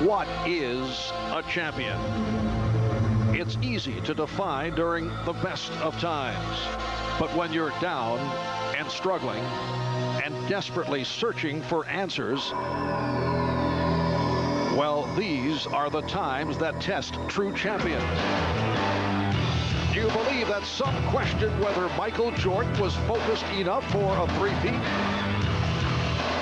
What is a champion? It's easy to define during the best of times. But when you're down and struggling and desperately searching for answers, well, these are the times that test true champions. Do you believe that some question whether Michael Jordan was focused enough for a three-peat?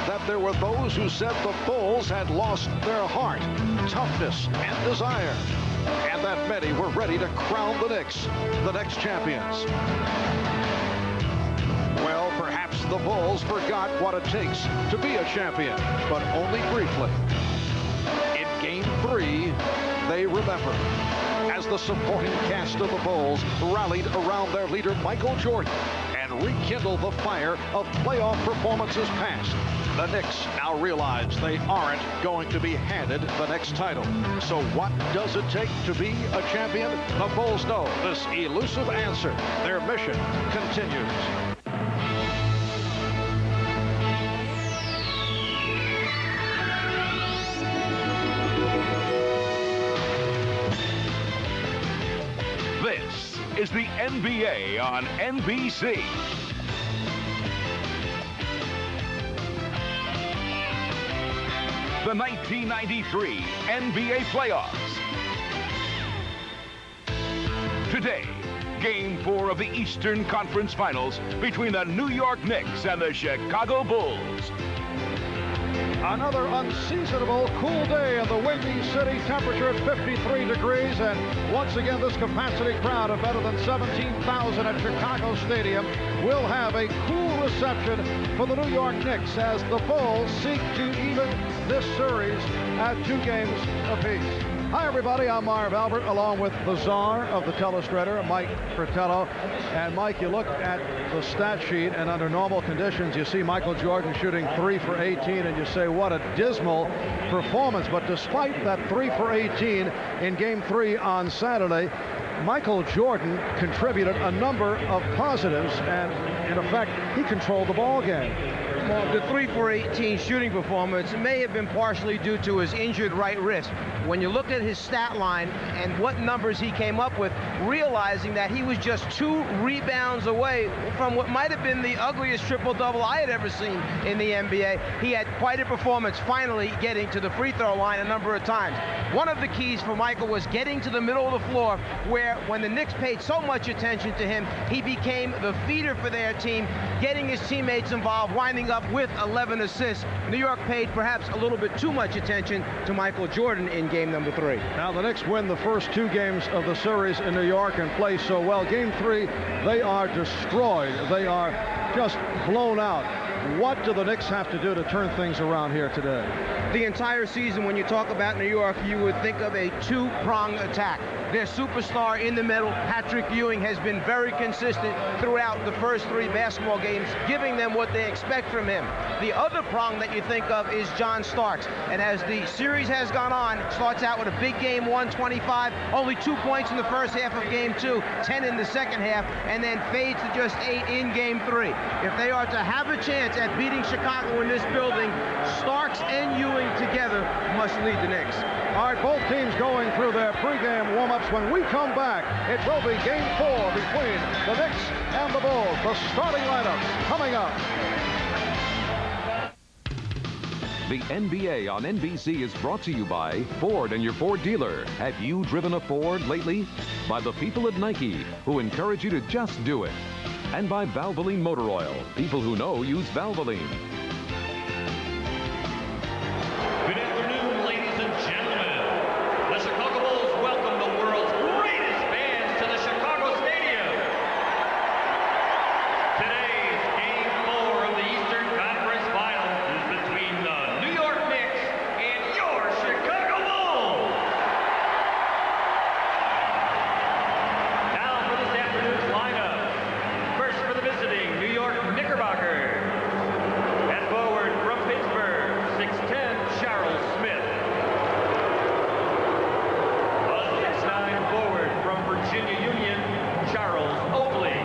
That there were those who said the Bulls had lost their heart, toughness, and desire, and that many were ready to crown the Knicks the next champions? Well, perhaps the Bulls forgot what it takes to be a champion, but only briefly. In Game 3, they remembered as the supporting cast of the Bulls rallied around their leader Michael Jordan and rekindled the fire of playoff performances past. The Knicks now realize they aren't going to be handed the next title. So what does it take to be a champion? The Bulls know this elusive answer. Their mission continues. This is the NBA on NBC. The 1993 NBA playoffs. Today, Game 4 of the Eastern Conference Finals between the New York Knicks and the Chicago Bulls. Another unseasonable cool day in the Windy City, temperature at 53 degrees, and once again this capacity crowd of better than 17,000 at Chicago Stadium will have a cool reception for the New York Knicks as the Bulls seek to even this series at 2 games apiece. Hi everybody, I'm Marv Albert along with the czar of the telestrator, Mike Fratello. And Mike, you look at the stat sheet and under normal conditions you see Michael Jordan shooting 3 for 18 and you say what a dismal performance. But despite that 3 for 18 in Game 3 on Saturday, Michael Jordan contributed a number of positives and in effect he controlled the ball game. Well, the 3 for 18 shooting performance may have been partially due to his injured right wrist. When you look at his stat line and what numbers he came up with, realizing that he was just 2 rebounds away from what might have been the ugliest triple-double I had ever seen in the NBA, he had quite a performance finally getting to the free throw line a number of times. One of the keys for Michael was getting to the middle of the floor where when the Knicks paid so much attention to him, he became the feeder for their team, getting his teammates involved, winding up with 11 assists. New York paid perhaps a little bit too much attention to Michael Jordan in game number 3. Now the Knicks win the first 2 games of the series in New York and play so well. Game 3, they are destroyed. They are just blown out. What do the Knicks have to do to turn things around here today? The entire season, when you talk about New York, you would think of a 2-pronged attack. Their superstar in the middle, Patrick Ewing, has been very consistent throughout the first 3 basketball games, giving them what they expect from him. The other prong that you think of is John Starks. And as the series has gone on, starts out with a big game 1, 25, only 2 points in the first half of game 2, 10 in the second half, and then fades to just 8 in game 3. If they are to have a chance at beating Chicago in this building, Starks and Ewing together must lead the Knicks. All right, both teams going through their pregame warm-ups. When we come back, it will be Game 4 between the Knicks and the Bulls. The starting lineups coming up. The NBA on NBC is brought to you by Ford and your Ford dealer. Have you driven a Ford lately? By the people at Nike, who encourage you to just do it. And by Valvoline Motor Oil. People who know use Valvoline. Good afternoon, ladies and gentlemen. The Chicago Bulls welcome the world's greatest fans to the Chicago Stadium. Today's Game 4 of the Eastern Conference Finals is between the New York Knicks and your Chicago Bulls. Now for this afternoon's lineup. First for the visiting New York Knickerbockers. At forward from Pittsburgh, 6'10", Charles Smith. A 6'9" forward from Virginia Union, Charles Oakley.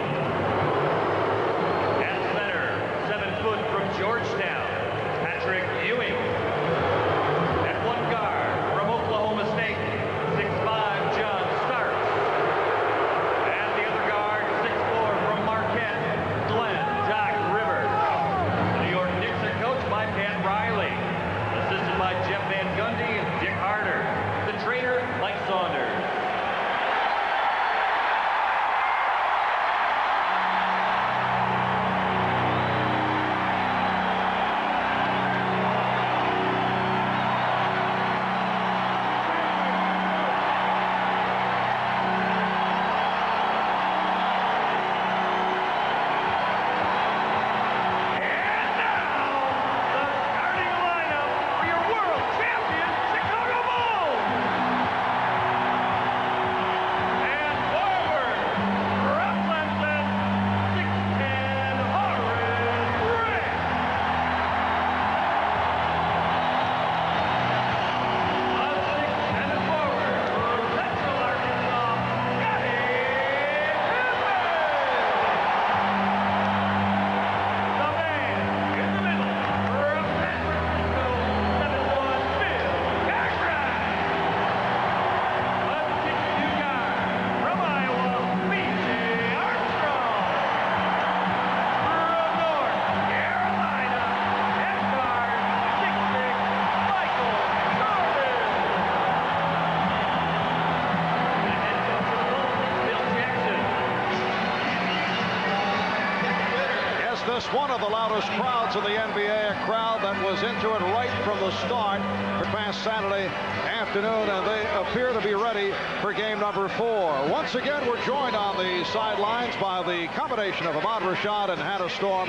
this one of the loudest crowds in the NBA, a crowd that was into it right from the start for past Saturday afternoon, and they appear to be ready for game number 4. Once again, we're joined on the sidelines by the combination of Ahmad Rashad and Hannah Storm.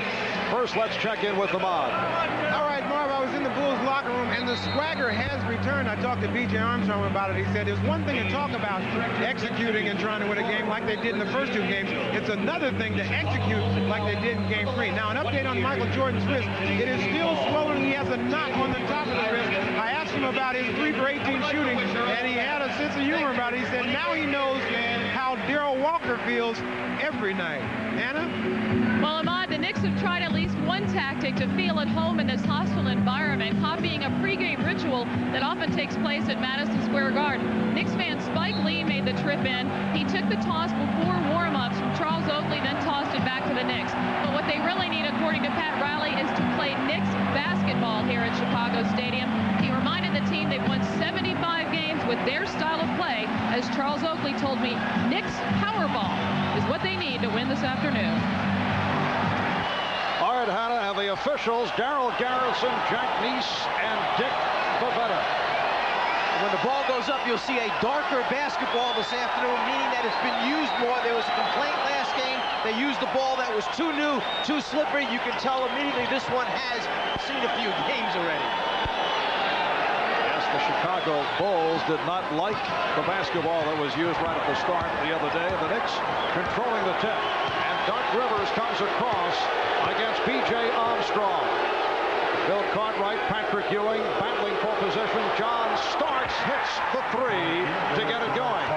First, let's check in with Ahmad. All right, Marv, I was in the Bulls locker room, and the swagger has returned. I talked to B.J. Armstrong about it. He said there's one thing to talk about executing and trying to win a game like they did in the first 2 games. It's another thing to execute like they did in game 3. Now, an update on Michael Jordan's wrist. It is still swollen. He has a knot on the top of the wrist. I asked him about his 3 for 18 shooting, and he had a sense of humor about it. He said now he knows how Darrell Walker feels every night. Hannah? Well, Ahmad, the Knicks have tried at least one tactic to feel at home in this hostile environment, copying a pregame ritual that often takes place at Madison Square Garden. Knicks fan Spike Lee made the trip in. He took the toss before warm-ups from Charles Oakley, then tossed it back to the Knicks. But what they really need, according to Pat Riley, is to play Knicks basketball here at Chicago Stadium. He reminded the team they've won 75 games with their style of play. As Charles Oakley told me, Knicks Powerball is what they need to win this afternoon. All right, Hannah, and the officials, Darrell Garrison, Jack Neese, and Dick Bavetta. When the ball goes up, you'll see a darker basketball this afternoon, meaning that it's been used more. There was a complaint last game. They used the ball that was too new, too slippery. You can tell immediately this one has seen a few games already. Yes, the Chicago Bulls did not like the basketball that was used right at the start the other day. The Knicks controlling the tip. And Doc Rivers comes across against B.J. Armstrong. Bill Cartwright, Patrick Ewing battling for position. John Starks hits the 3 to get it going.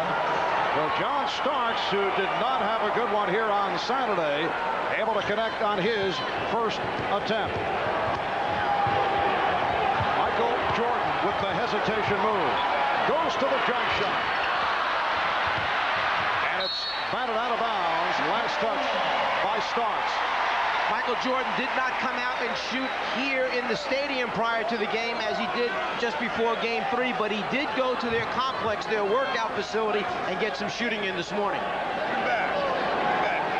Well, John Starks, who did not have a good one here on Saturday, able to connect on his first attempt. Michael Jordan with the hesitation move. Goes to the jump shot. And it's batted out of bounds. Last touch by Starks. Michael Jordan did not come out and shoot here in the stadium prior to the game as he did just before game 3, but he did go to their complex, their workout facility, and get some shooting in this morning.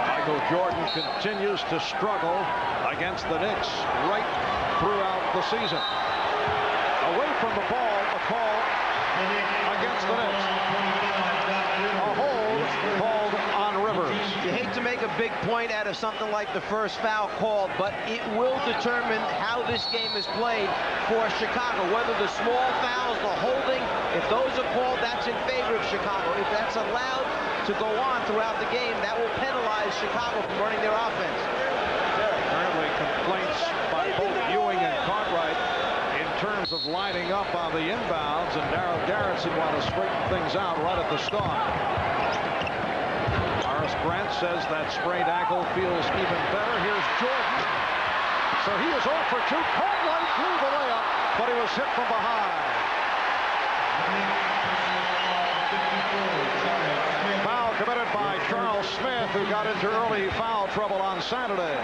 Michael Jordan continues to struggle against the Knicks right throughout the season. Away from the ball, a call against the Knicks. A hold called on Rivers. You hate to make a big point out of something like the first foul called, but it will determine how this game is played for Chicago. Whether the small fouls, the holding, if those are called, that's in favor of Chicago. If that's allowed to go on throughout the game, that will penalize Chicago from running their offense. Apparently complaints by both Ewing and Cartwright in terms of lining up on the inbounds, and Darrell Garrison want to straighten things out right at the start. Horace Grant says that sprained ankle feels even better. Here's Jordan. So he is off for 2. Cartwright threw the layup, but he was hit from behind. Foul committed by Charles Smith, who got into early foul trouble on Saturday.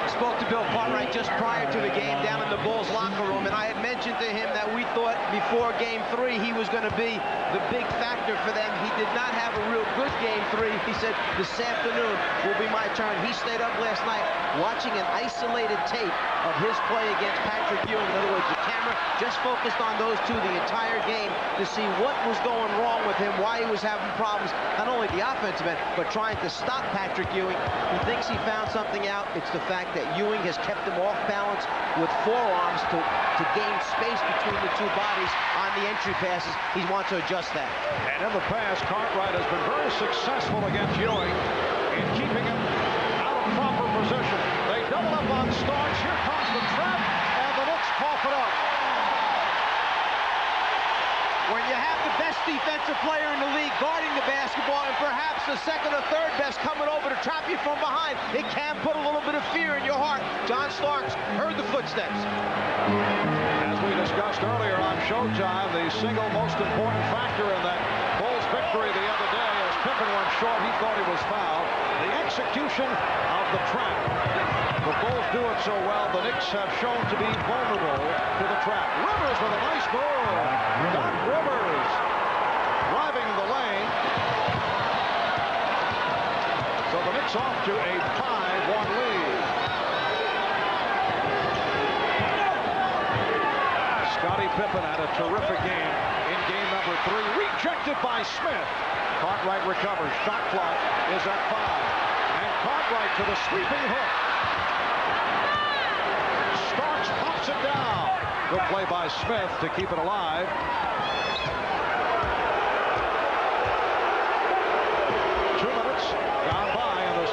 Spoke to Bill Cartwright just prior to the game down in the Bulls locker room, and I had mentioned to him that we thought before game 3 he was going to be the big factor for them. He did not have a real good game 3. He said this afternoon will be my turn. He stayed up last night watching an isolated tape of his play against Patrick Ewing. In other words, the camera just focused on those 2 the entire game to see what was going wrong with him, why he was having problems, not only the offensive end, but trying to stop Patrick Ewing. He thinks he found something out. It's the fact that Ewing has kept him off balance with forearms to gain space between the 2 bodies on the entry passes. He wants to adjust that. And in the past, Cartwright has been very successful against Ewing in keeping him out of proper position. They double up on Starks. Here comes the trap, and the Knicks cough it up. When you have the best defensive player in the league guarding the basketball and perhaps the second or third best coming over to trap you from behind, it can put a little bit of fear in your heart. John Starks heard the footsteps. As we discussed earlier on Showtime, the single most important factor in that Bulls victory the other day, as Pippen went short, he thought he was fouled. The execution of the trap. The Bulls do it so well, the Knicks have shown to be vulnerable to the trap. Rivers with a nice move. Doc Rivers driving the lane. So the Knicks off to a 5-1 lead. terrific game in game number 3. Rejected by Smith. Cartwright recovers. Shot clock is at 5. And Cartwright to the sweeping hook. Starks pops it down. Good play by Smith to keep it alive.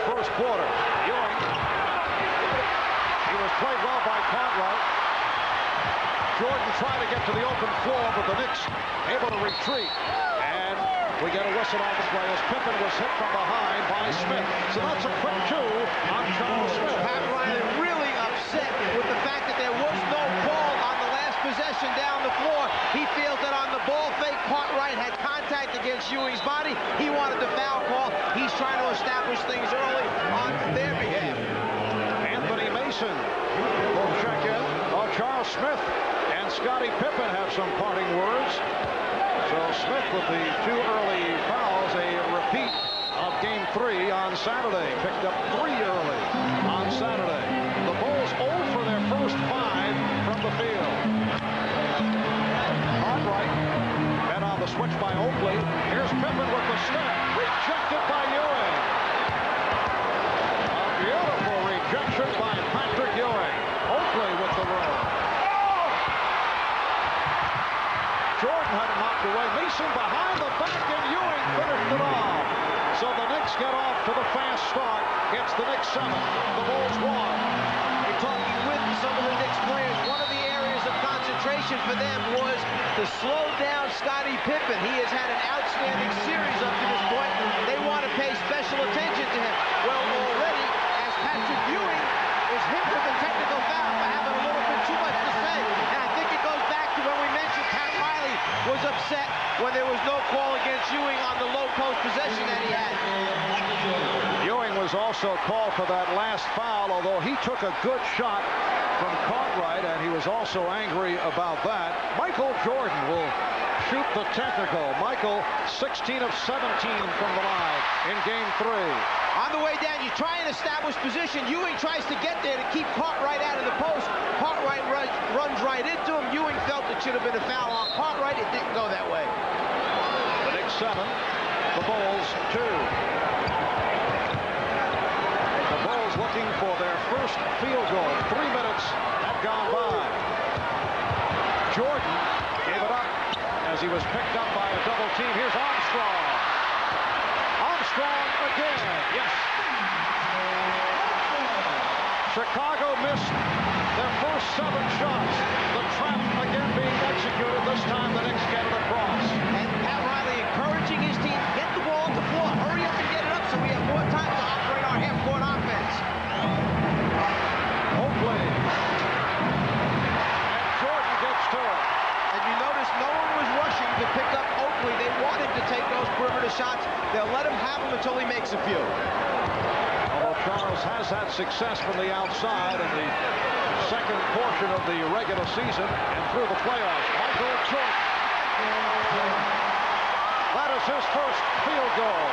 First quarter. Ewing. He was played well by Cartwright. Jordan tried to get to the open floor, but the Knicks able to retreat. And we get a whistle on the play as Pippen was hit from behind by Smith. So that's a quick 2 on Charles Smith. Pat Riley really upset with the fact that there was no call on the last possession down the floor. He feels that on the ball fake, Cartwright had contact against Ewing's body. He wanted the foul call. He's trying to establish things early on their behalf. Anthony Mason will check in. Charles Smith and Scottie Pippen have some parting words. So Smith with the 2 early fouls, a repeat of game 3 on Saturday. Picked up 3 early on Saturday. The Bulls 0 for their first 5 from the field. Cartwright met on the switch by Oakley. Here's Pippen with the step. Rejected by Ewing. A beautiful rejection by Patrick Ewing. Oakley with the roll. Jordan had it knocked away. Mason behind the back, and Ewing finished it off. So the Knicks get off to the fast start. It's the Knicks 7. The Bulls 1. You're talking with some of the Knicks players. One of the areas of concentration for them was to slow down Scottie Pippen. He has had an outstanding series up to this point. They want to pay special attention to him. Well, already, as Patrick Ewing is hit with a technical foul for having a little bit too much to say. And I think it goes back to when we mentioned Pat Riley was upset when there was no call against Ewing on the low post possession that he had. Ewing was also called for that last foul, although he took a good shot from Cartwright, and he was also angry about that. Michael Jordan will shoot the technical. Michael, 16 of 17 from the line in game 3. On the way down, you try and establish position. Ewing tries to get there to keep Cartwright out of the post. Cartwright runs right into him. Ewing felt it should have been a foul on Cartwright. It didn't go that way. The Knicks 7, the Bulls 2. The Bulls looking for their first field goal. 3 minutes have gone by. Jordan gave it up as he was picked up by a double team. Here's Armstrong. Armstrong again. Yes. Chicago missed their first 7 shots. The trap again being executed. This time the Knicks get it across. And Pat Riley encouraging his team, get the ball on the floor. Hurry up and get it up so we have more time to operate our half-court offense. Oakley. And Jordan gets to it. And you notice no one was rushing to pick up Oakley. They wanted to take those perimeter shots. They'll let him have them until he makes a few. Although Charles has had success from the outside in the second portion of the regular season and through the playoffs. Michael Jordan. That is his first field goal.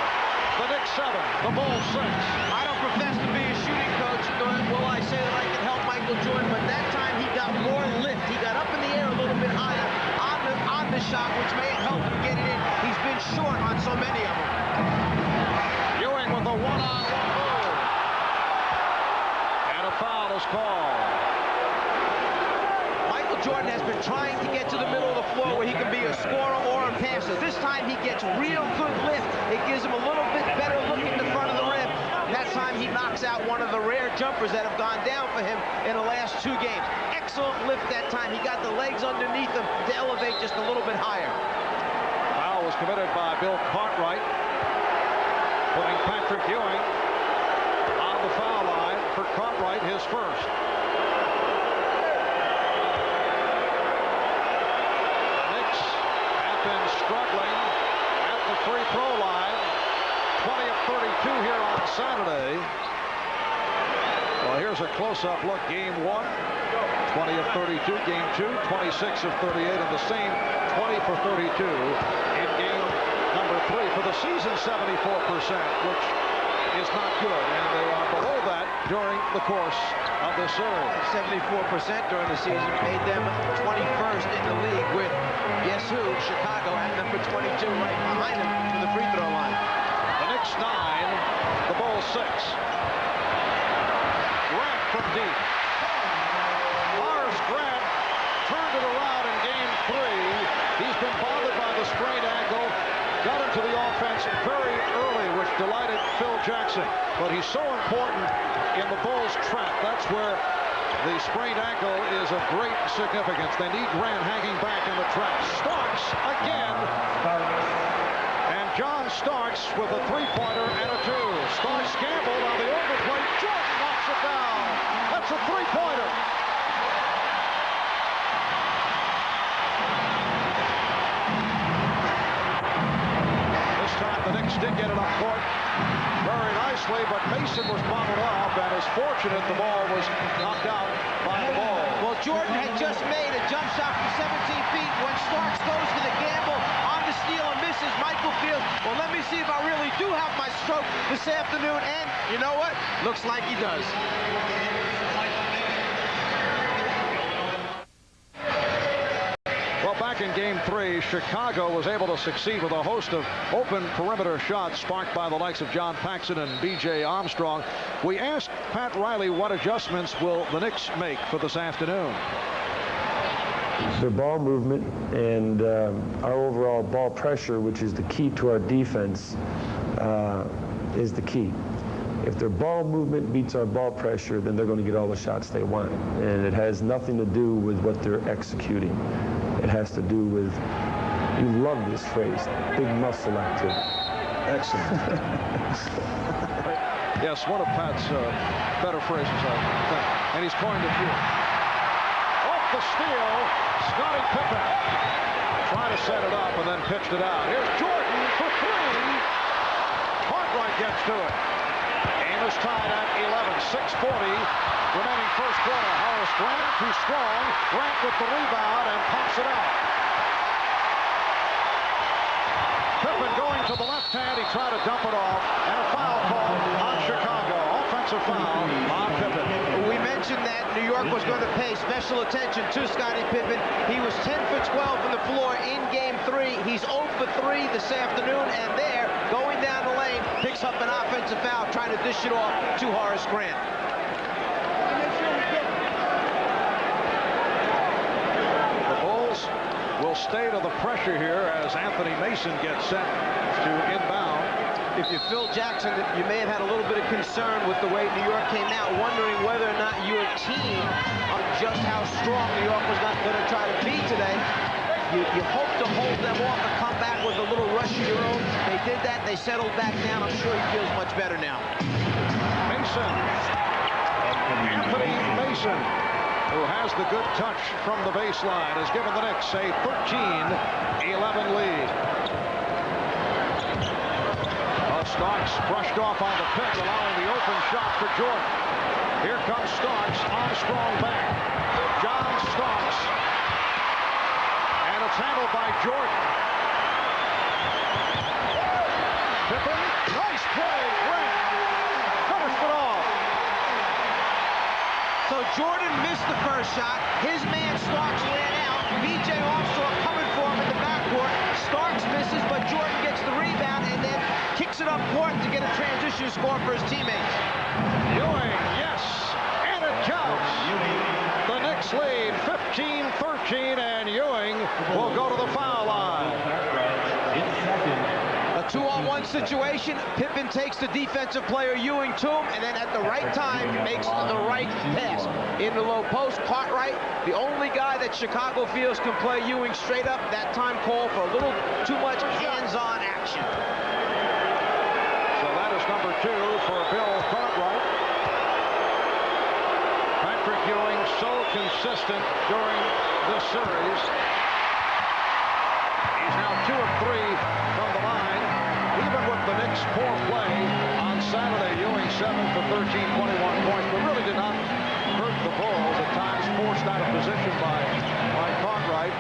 The Knicks 7, the Bulls 6. I don't profess to be a shooting coach, nor will I say that I can help Michael Jordan, but that time he got more lift. He got up in the air a little bit higher on the shot, which may have helped him get it in. He's been short on so many of them. Ewing with a one-on-one move. And a foul is called. Michael Jordan has been trying to get to the middle of the floor where he can be a scorer or a passer. This time he gets real good lift. It gives him a little bit better look in the front of the rim. That time he knocks out one of the rare jumpers that have gone down for him in the last 2 games. Excellent lift that time. He got the legs underneath him to elevate just a little bit higher. Foul was committed by Bill Cartwright, putting Patrick Ewing on the foul line for Cartwright, his first. The Knicks have been struggling at the free throw line. 20 of 32 here on Saturday. Well, here's a close-up look. Game 1, 20 of 32. Game 2, 26 of 38. And the same 20 for 32 in game number 3. For the season, 74%, which is not good, and they are below that during the course of this series. 74% during the season made them 21st in the league with, guess who, Chicago at number 22 right behind them to the free throw line. The Knicks 9, the Bulls 6. Grant from deep. Horace Grant turned it around in game 3. He's been bothered by the sprained ankle. Got into the offense very early, which delighted Phil Jackson. But he's so important in the Bulls' trap. That's where the sprained ankle is of great significance. They need Grant hanging back in the trap. Starks again. And John Starks with a three-pointer and a two. Starks gambled on the overplay. Jordan knocks it down. That's a three-pointer. The Knicks did get it up court very nicely, but Mason was bottled off and is fortunate the ball was knocked out by the ball. Well, Jordan had just made a jump shot from 17 feet when Starks goes to the gamble on the steal and misses. Michael feels, well, let me see if I really do have my stroke this afternoon, and you know what? Looks like he does. Well, back in game 3, Chicago was able to succeed with a host of open perimeter shots sparked by the likes of John Paxson and B.J. Armstrong. We asked Pat Riley what adjustments will the Knicks make for this afternoon. Their ball movement and our overall ball pressure, which is the key to our defense, is the key. If their ball movement beats our ball pressure, then they're going to get all the shots they want. And it has nothing to do with what they're executing. It has to do with, you love this phrase, big muscle activity. Excellent. Yes, one of Pat's better phrases, I think. And he's coined a few. Off the steal, Scottie Pippen. Trying to set it up and then pitched it out. Here's Jordan for 3. Cartwright gets to it. Game is tied at 11, 6:40 remaining first quarter. Horace Grant too strong. Grant with the rebound and pops it out. Pippen going to the left hand. He tried to dump it off, and a foul call on Chicago. Offensive foul on Pippen. We mentioned that New York was going to pay special attention to Scottie Pippen. He was 10 for 12 from the floor in game 3. He's 0 for 3 this afternoon, and there, going down the lane, picks up an offensive foul, trying to dish it off to Horace Grant. The Bulls will stay to the pressure here as Anthony Mason gets set to inbound. If you're Phil Jackson, you may have had a little bit of concern with the way New York came out, wondering whether or not your team, on just how strong New York was not going to try to be today. You hope to hold them off and come back with a little rush of your own. They did that. They settled back down. I'm sure he feels much better now. Mason. Anthony Mason, who has the good touch from the baseline, has given the Knicks a 13-11 lead. Starks brushed off on the pick, allowing the open shot for Jordan. Here comes Starks, Armstrong back. John Starks. And it's handled by Jordan. Pippen, nice play, Grant. Finished it off. So Jordan missed the first shot. His man Starks ran out. B.J. Armstrong coming for him in the backcourt. Starks misses, but Jordan gets the rebound and then kicks it up court to get a transition score for his teammates. Ewing, yes, and it counts. The Knicks lead 15-13, and Ewing will go to the foul line. A 2-on-1 situation. Pippen takes the defensive player Ewing to him, and then at the right time makes the right pass. In the low post, Cartwright, the only guy that Chicago feels can play Ewing straight up. That time called for a little too much hands-on action. So that is number 2 for Bill Cartwright. Patrick Ewing so consistent during this series. He's now 2 of 3 from the line. Even with the Knicks' poor play on Saturday, Ewing 7 for 13, 21 points, but really did not hurt the Bulls. At times forced out of position by Cartwright,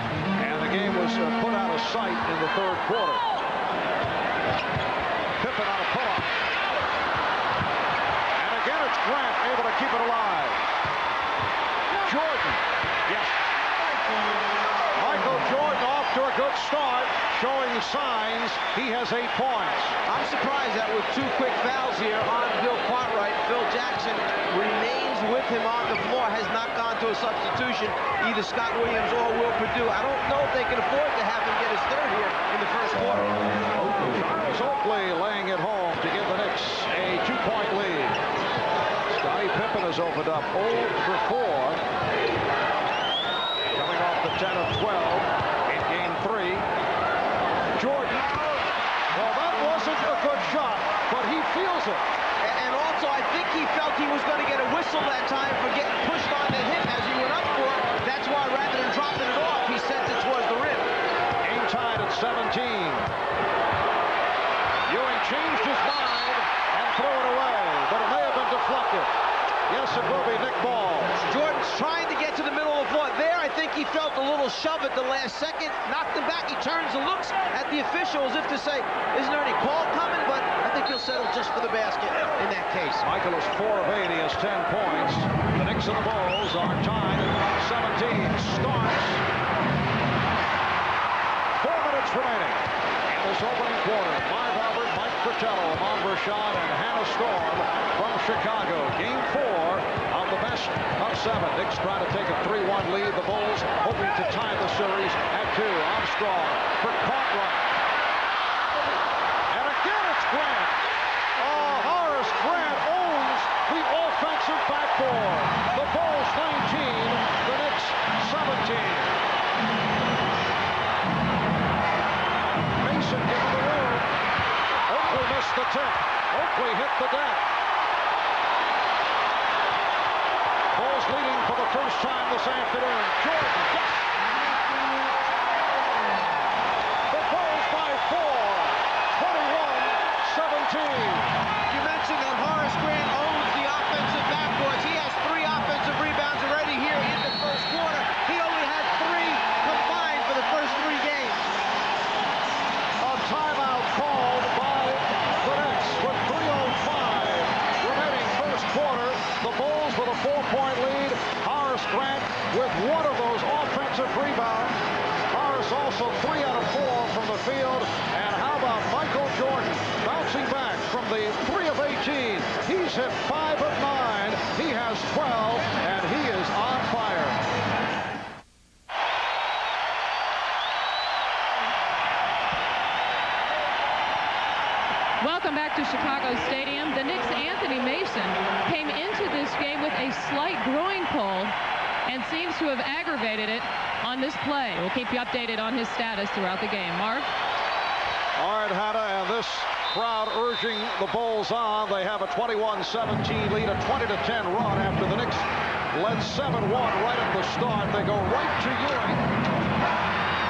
and the game was put out of sight in the third quarter. Pippen on a pull-up. Grant able to keep it alive. Jordan. Yes. Michael Jordan off to a good start, showing signs he has 8 points. I'm surprised that with 2 quick fouls here on Bill Cartwright, Phil Jackson remains with him on the floor, has not gone to a substitution, either Scott Williams or Will Perdue. I don't know if they can afford to have him get his 3rd here in the first quarter. Charles Oakley laying it home to give the Knicks a 2-point lead. Scottie Pippen has opened up 0 for 4. Coming off the 10 of 12 in game 3. Jordan. Well, that wasn't a good shot, but he feels it. And also, I think he felt he was going to get a whistle that time for getting pushed on the hit as he went up for it. That's why, rather than dropping it off, he sent it towards the rim. Game tied at 17. Ewing changed his mind and threw it away, but it may have been deflected. Yes, it will be Nick Ball. Jordan's trying to get to the middle of the floor. There, I think he felt a little shove at the last second, knocked him back. He turns and looks at the official as if to say, isn't there any call coming? But I think he'll settle just for the basket in that case. Michael is 4 of 8. He has 10 points. The Knicks and the Bulls are tied at 17. Starks. 4 minutes remaining in this opening quarter. Marv Albert, Mike Fratello, Amon Bershad, and Hannah Storm from Chicago. Game 4 of the best of 7. Knicks trying to take a 3-1 lead. The Bulls hoping to tie the series at 2. Armstrong for Cartwright. And again it's Grant. Oh, Horace Grant owns the offensive backboard. The Bulls 19, the Knicks 17. Mason given the room. Oakley missed the tip. Oakley hit the deck. Bulls leading for the first time this afternoon. Jordan. Yes. The Bulls by 4. 21-17. You mentioned that Horace Grant owns the offensive backboards. He has 3 offensive rebounds already here in the first quarter. He only had 3 combined for the first 3 games. A timeout called by the Knicks with 3:05 remaining first quarter. The Bulls with a 4-point lead. Horace Grant with 1 of those offensive rebounds. Horace also 3 out of 4 from the field. And how about Michael Jordan bouncing back from the 3 of 18. He's hit 5 of 9. He has 12, and he is on fire. Welcome back to Chicago Stadium. The Knicks' Anthony Mason came into this game with a slight groin pull and seems to have aggravated it on this play. We'll keep you updated on his status throughout the game. Marv? All right, Hannah, and this crowd urging the Bulls on. They have a 21-17 lead, a 20-10 run after the Knicks led 7-1 right at the start. They go right to Ewing,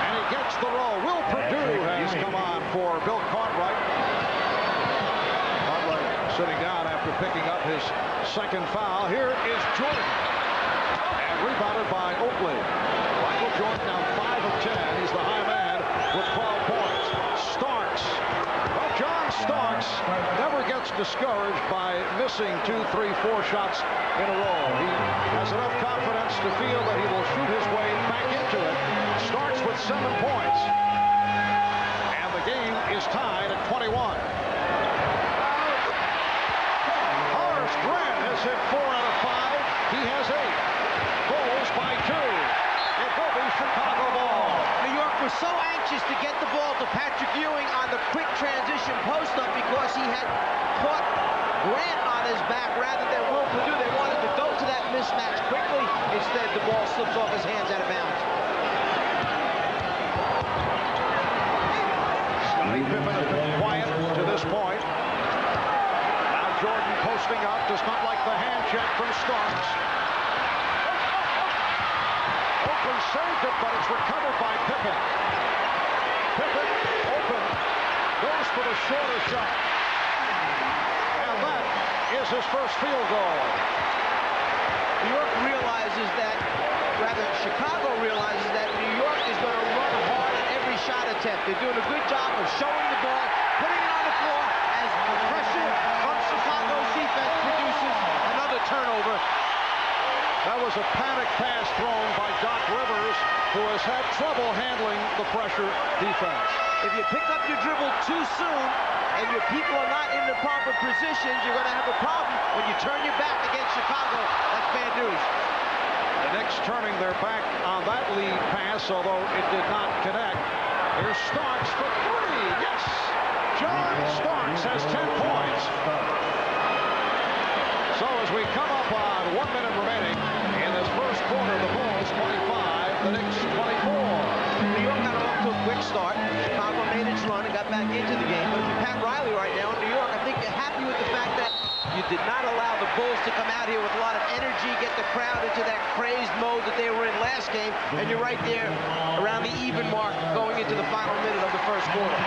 and he gets the roll. Will Perdue has come on for Bill Cartwright. Cartwright sitting down after picking up his 2nd foul. Here is Jordan, and rebounded by Oakley. Michael Jordan now 5 of 10. He's the high man with 12 points. Starks. Well, John Starks never gets discouraged by missing 2, 3, 4 shots in a row. He has enough confidence to feel that he will shoot his way back into it. Starks with 7 points. And the game is tied at 21. Horace Grant has hit 4 out of 5. He has 8. Bulls by 2. It will be Chicago ball. New York was so anxious to get the ball to Patrick Ewing on the quick transition post-up because he had caught Grant on his back rather than Will Perdue. They wanted to go to that mismatch quickly. Instead, the ball slips off his hands out of bounds. Scottie Pippen has been quiet to this point. Now Jordan posting up, does not like the hand check from Starks. Oakley saved it, but it's recovered by Pippen. Pippen, open, goes for the shorter shot. And that is his first field goal. New York realizes that, rather, Chicago realizes that New York is going to run hard at every shot attempt. They're doing a good job of showing the ball, putting it on the floor, as the pressure from Chicago's defense produces another turnover. That was a panic pass thrown by Doc Rivers, who has had trouble handling the pressure defense. If you pick up your dribble too soon and your people are not in the proper positions, you're going to have a problem when you turn your back against Chicago. That's bad news. The Knicks turning their back on that lead pass, although it did not connect. Here's Starks for three. Yes! John Starks has 10 points. So as we come up on 1 minute remaining in this first quarter, the Bulls 25, the Knicks 24. New York got off to a quick start. Chicago made its run and got back into the game. But if you're Pat Riley right now in New York, I think you're happy with the fact that you did not allow the Bulls to come out here with a lot of energy, get the crowd into that crazed mode that they were in last game, and you're right there around the even mark going into the final minute of the first quarter.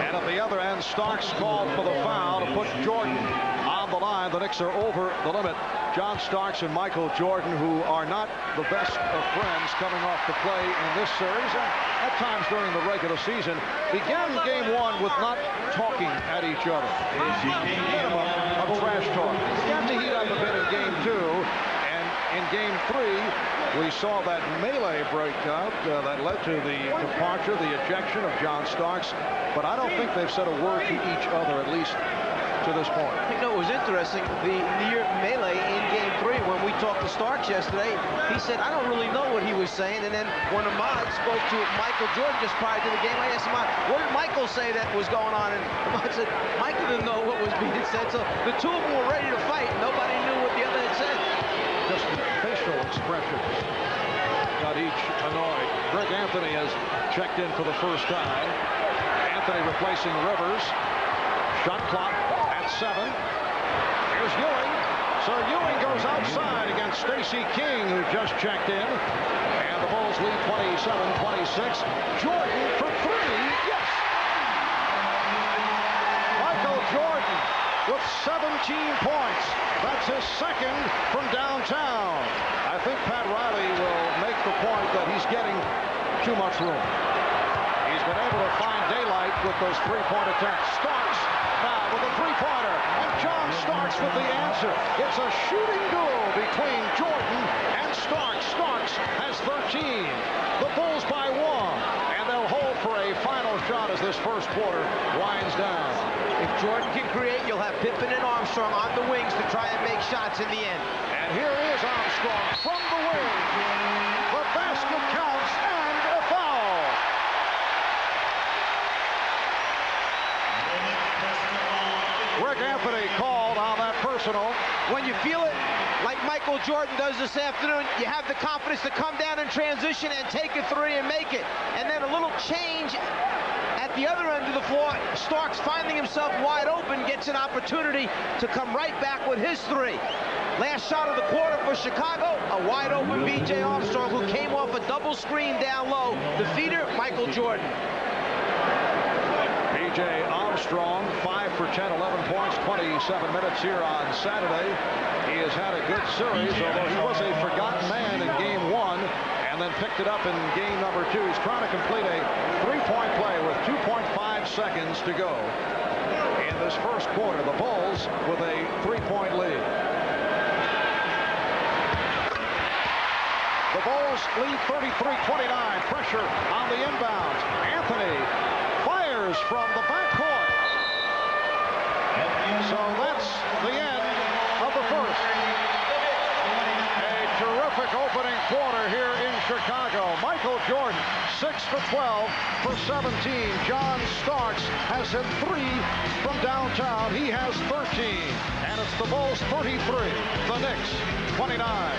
And at the other end, Starks called for the foul to put Jordan on the line. The Knicks are over the limit. John Starks and Michael Jordan, who are not the best of friends, coming off to play in this series, and at times during the regular season, began game one with not talking at each other. Minimum of trash talk. Began to heat up a bit in game two, and in game three, we saw that melee break out that led to the departure, the ejection of John Starks, but I don't think they've said a word to each other, at least to this point. You know, it was interesting, the near melee in game three, when we talked to Starks yesterday, he said, I don't really know what he was saying. And then when Ahmad spoke to Michael Jordan just prior to the game, I asked Ahmad, what did Michael say that was going on? And Ahmad said, Michael didn't know what was being said. So the two of them were ready to fight. Nobody knew what the other had said. Just facial expressions got each annoyed. Greg Anthony has checked in for the first time. Anthony replacing Rivers. Shot clock at 7. Here's Ewing. So Ewing goes outside against Stacey King, who just checked in. And the Bulls lead 27-26. Jordan for three. Yes! Michael Jordan with 17 points. That's his second from downtown. I think Pat Riley will make the point that he's getting too much room. He's been able to find daylight with those three-point attempts. Starks now with a three-pointer, and John Starks with the answer. It's a shooting duel between Jordan and Starks. Starks has 13. The Bulls by 1, and they'll hold for a final shot as this first quarter winds down. If Jordan can create, you'll have Pippen and Armstrong on the wings to try and make shots in the end. And here is Armstrong from the wing. The basket counts and a foul. Greg Anthony called on that personal. When you feel it, like Michael Jordan does this afternoon, you have the confidence to come down in transition and take a three and make it. And then a little change at the other end of the floor. Starks, finding himself wide open, gets an opportunity to come right back with his three. Last shot of the quarter for Chicago, a wide open B.J. Armstrong, who came off a double screen down low. The feeder, Michael Jordan. B.J. Armstrong, 5 for 10, 11 points, 27 minutes here on Saturday. He has had a good series, although he was a forgotten man in game 1 and then picked it up in game number 2. He's trying to complete a three-point play with 2.5 seconds to go in this first quarter. The Bulls with a three-point lead. The Bulls lead 33-29. Pressure on the inbounds. Anthony fires from the backcourt. So that's the end of the first. A terrific opening quarter here in Chicago. Michael Jordan, 6 for 12 for 17. John Starks has hit 3 from downtown. He has 13. And it's the Bulls 33, the Knicks 29.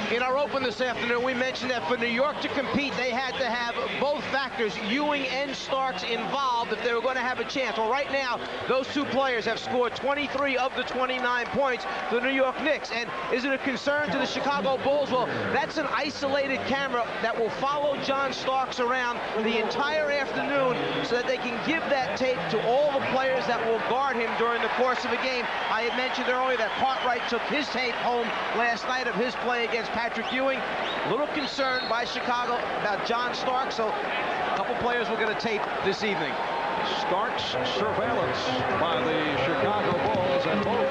In our Open this afternoon, we mentioned that for New York to compete, they had to have both factors, Ewing and Starks, involved if they were going to have a chance. Well, right now, those two players have scored 23 of the 29 points for the New York Knicks. And is it a concern to the Chicago Bulls? Well, that's an isolated camera that will follow John Starks around the entire afternoon so that they can give that tape to all the players that will guard him during the course of a game. I had mentioned earlier that Cartwright took his tape home last night of his play against Patrick Ewing. A little concerned by Chicago about John Starks, so a couple players will get a tape this evening. Starks surveillance by the Chicago Bulls, and both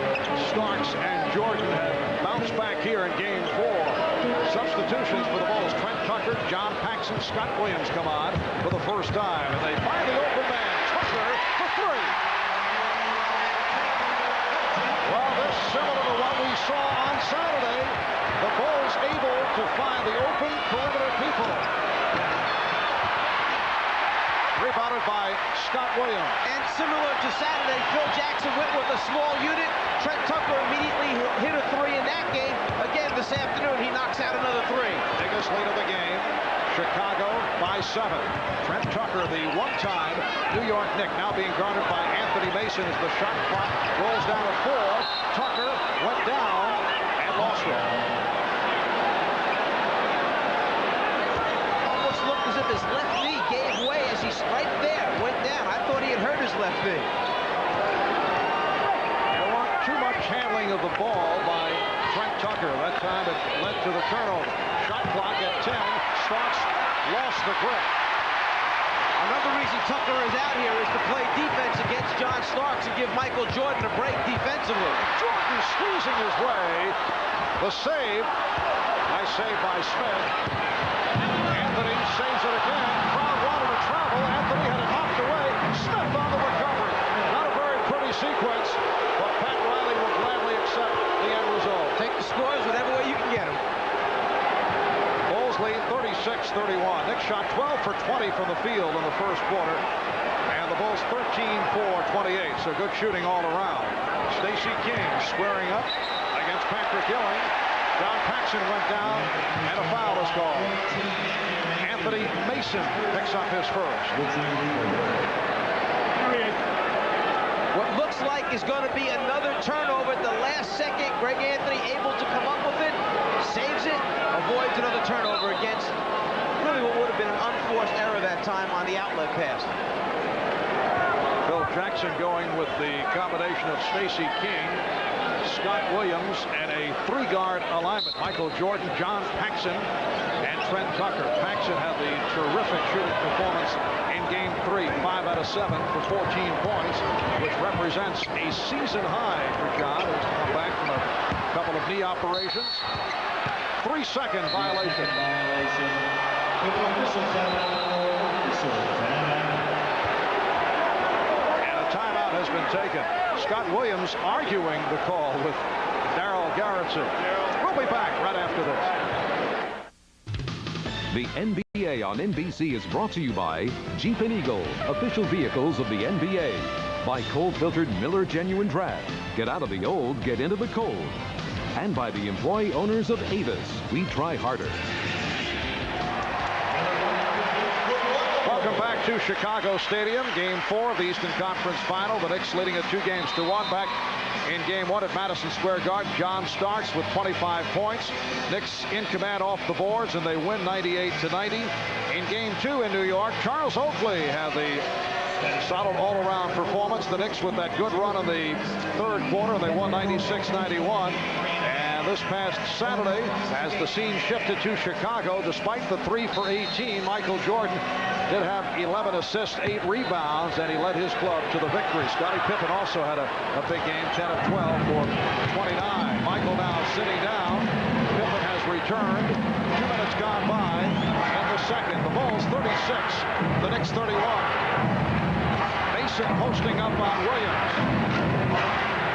Starks and Jordan have bounced back here in game 4. Substitutions for the Bulls. Trent Tucker, John Paxson, Scott Williams come on for the first time, and they find the open man, Tucker, for 3. Well, this is similar to what we saw on Saturday. The Bulls able to find the open perimeter people. Rebounded by Scott Williams. And similar to Saturday, Phil Jackson went with a small unit. Trent Tucker immediately hit a 3 in that game. Again, this afternoon, he knocks out another 3. Biggest lead of the game. Chicago by 7. Trent Tucker, the one-time New York Knick, now being guarded by Anthony Mason as the shot clock rolls down to 4. Tucker went down and lost it. Almost looked as if his left knee gave way as he right there went down. I thought he had hurt his left knee. There wasn't too much handling of the ball by Trent Tucker. That time it led to the turnover. Shot clock at 10. Starks lost the grip. Another reason Tucker is out here is to play defense against John Starks and give Michael Jordan a break defensively. Jordan squeezing his way. The save. Nice save by Smith. Anthony saves it again. Crowd wanted to travel. Anthony had it knocked away. Smith on the recovery. Not a very pretty sequence, but Pat Riley will gladly accept the end result. Take the scores whatever way you can get them. Bulls lead 36-31. Knicks shot 12 for 20 from the field in the first quarter. And the Bulls 13 for 28. So good shooting all around. Stacey King squaring up against Patrick Ewing. John Paxson went down and a foul is called. Anthony Mason picks up his first. What looks like is going to be another turnover at the last second. Greg Anthony able to come up with it, saves it, avoids another turnover against really what would have been an unforced error that time on the outlet pass. Phil Jackson going with the combination of Stacey King, Scott Williams, and a 3-guard alignment. Michael Jordan, John Paxson, and Trent Tucker. Paxson had the terrific shooting performance in game 3, 5 out of 7 for 14 points, which represents a season high for John, who's come back from a couple of knee operations. 3-second violation. And a timeout has been taken. Scott Williams arguing the call with Darryl Garrettson. We'll be back right after this. The NBA on NBC is brought to you by Jeep and Eagle, official vehicles of the NBA. By cold-filtered Miller Genuine Draft. Get out of the old, get into the cold. And by the employee owners of Avis. We try harder. Welcome back to Chicago Stadium. Game 4 of the Eastern Conference Final. The Knicks leading it 2-1. Back in game 1 at Madison Square Garden, John Starks with 25 points. Knicks in command off the boards, and they win 98-90. In game 2 in New York, Charles Oakley had the solid all-around performance. The Knicks with that good run in the third quarter. They won 96-91. And this past Saturday, as the scene shifted to Chicago, despite the 3 for 18, Michael Jordan did have 11 assists, 8 rebounds, and he led his club to the victory. Scottie Pippen also had a big game, 10 of 12 for 29. Michael now sitting down. Pippen has returned. 2 minutes gone by in the second. The Bulls 36, the Knicks 31. Mason posting up on Williams.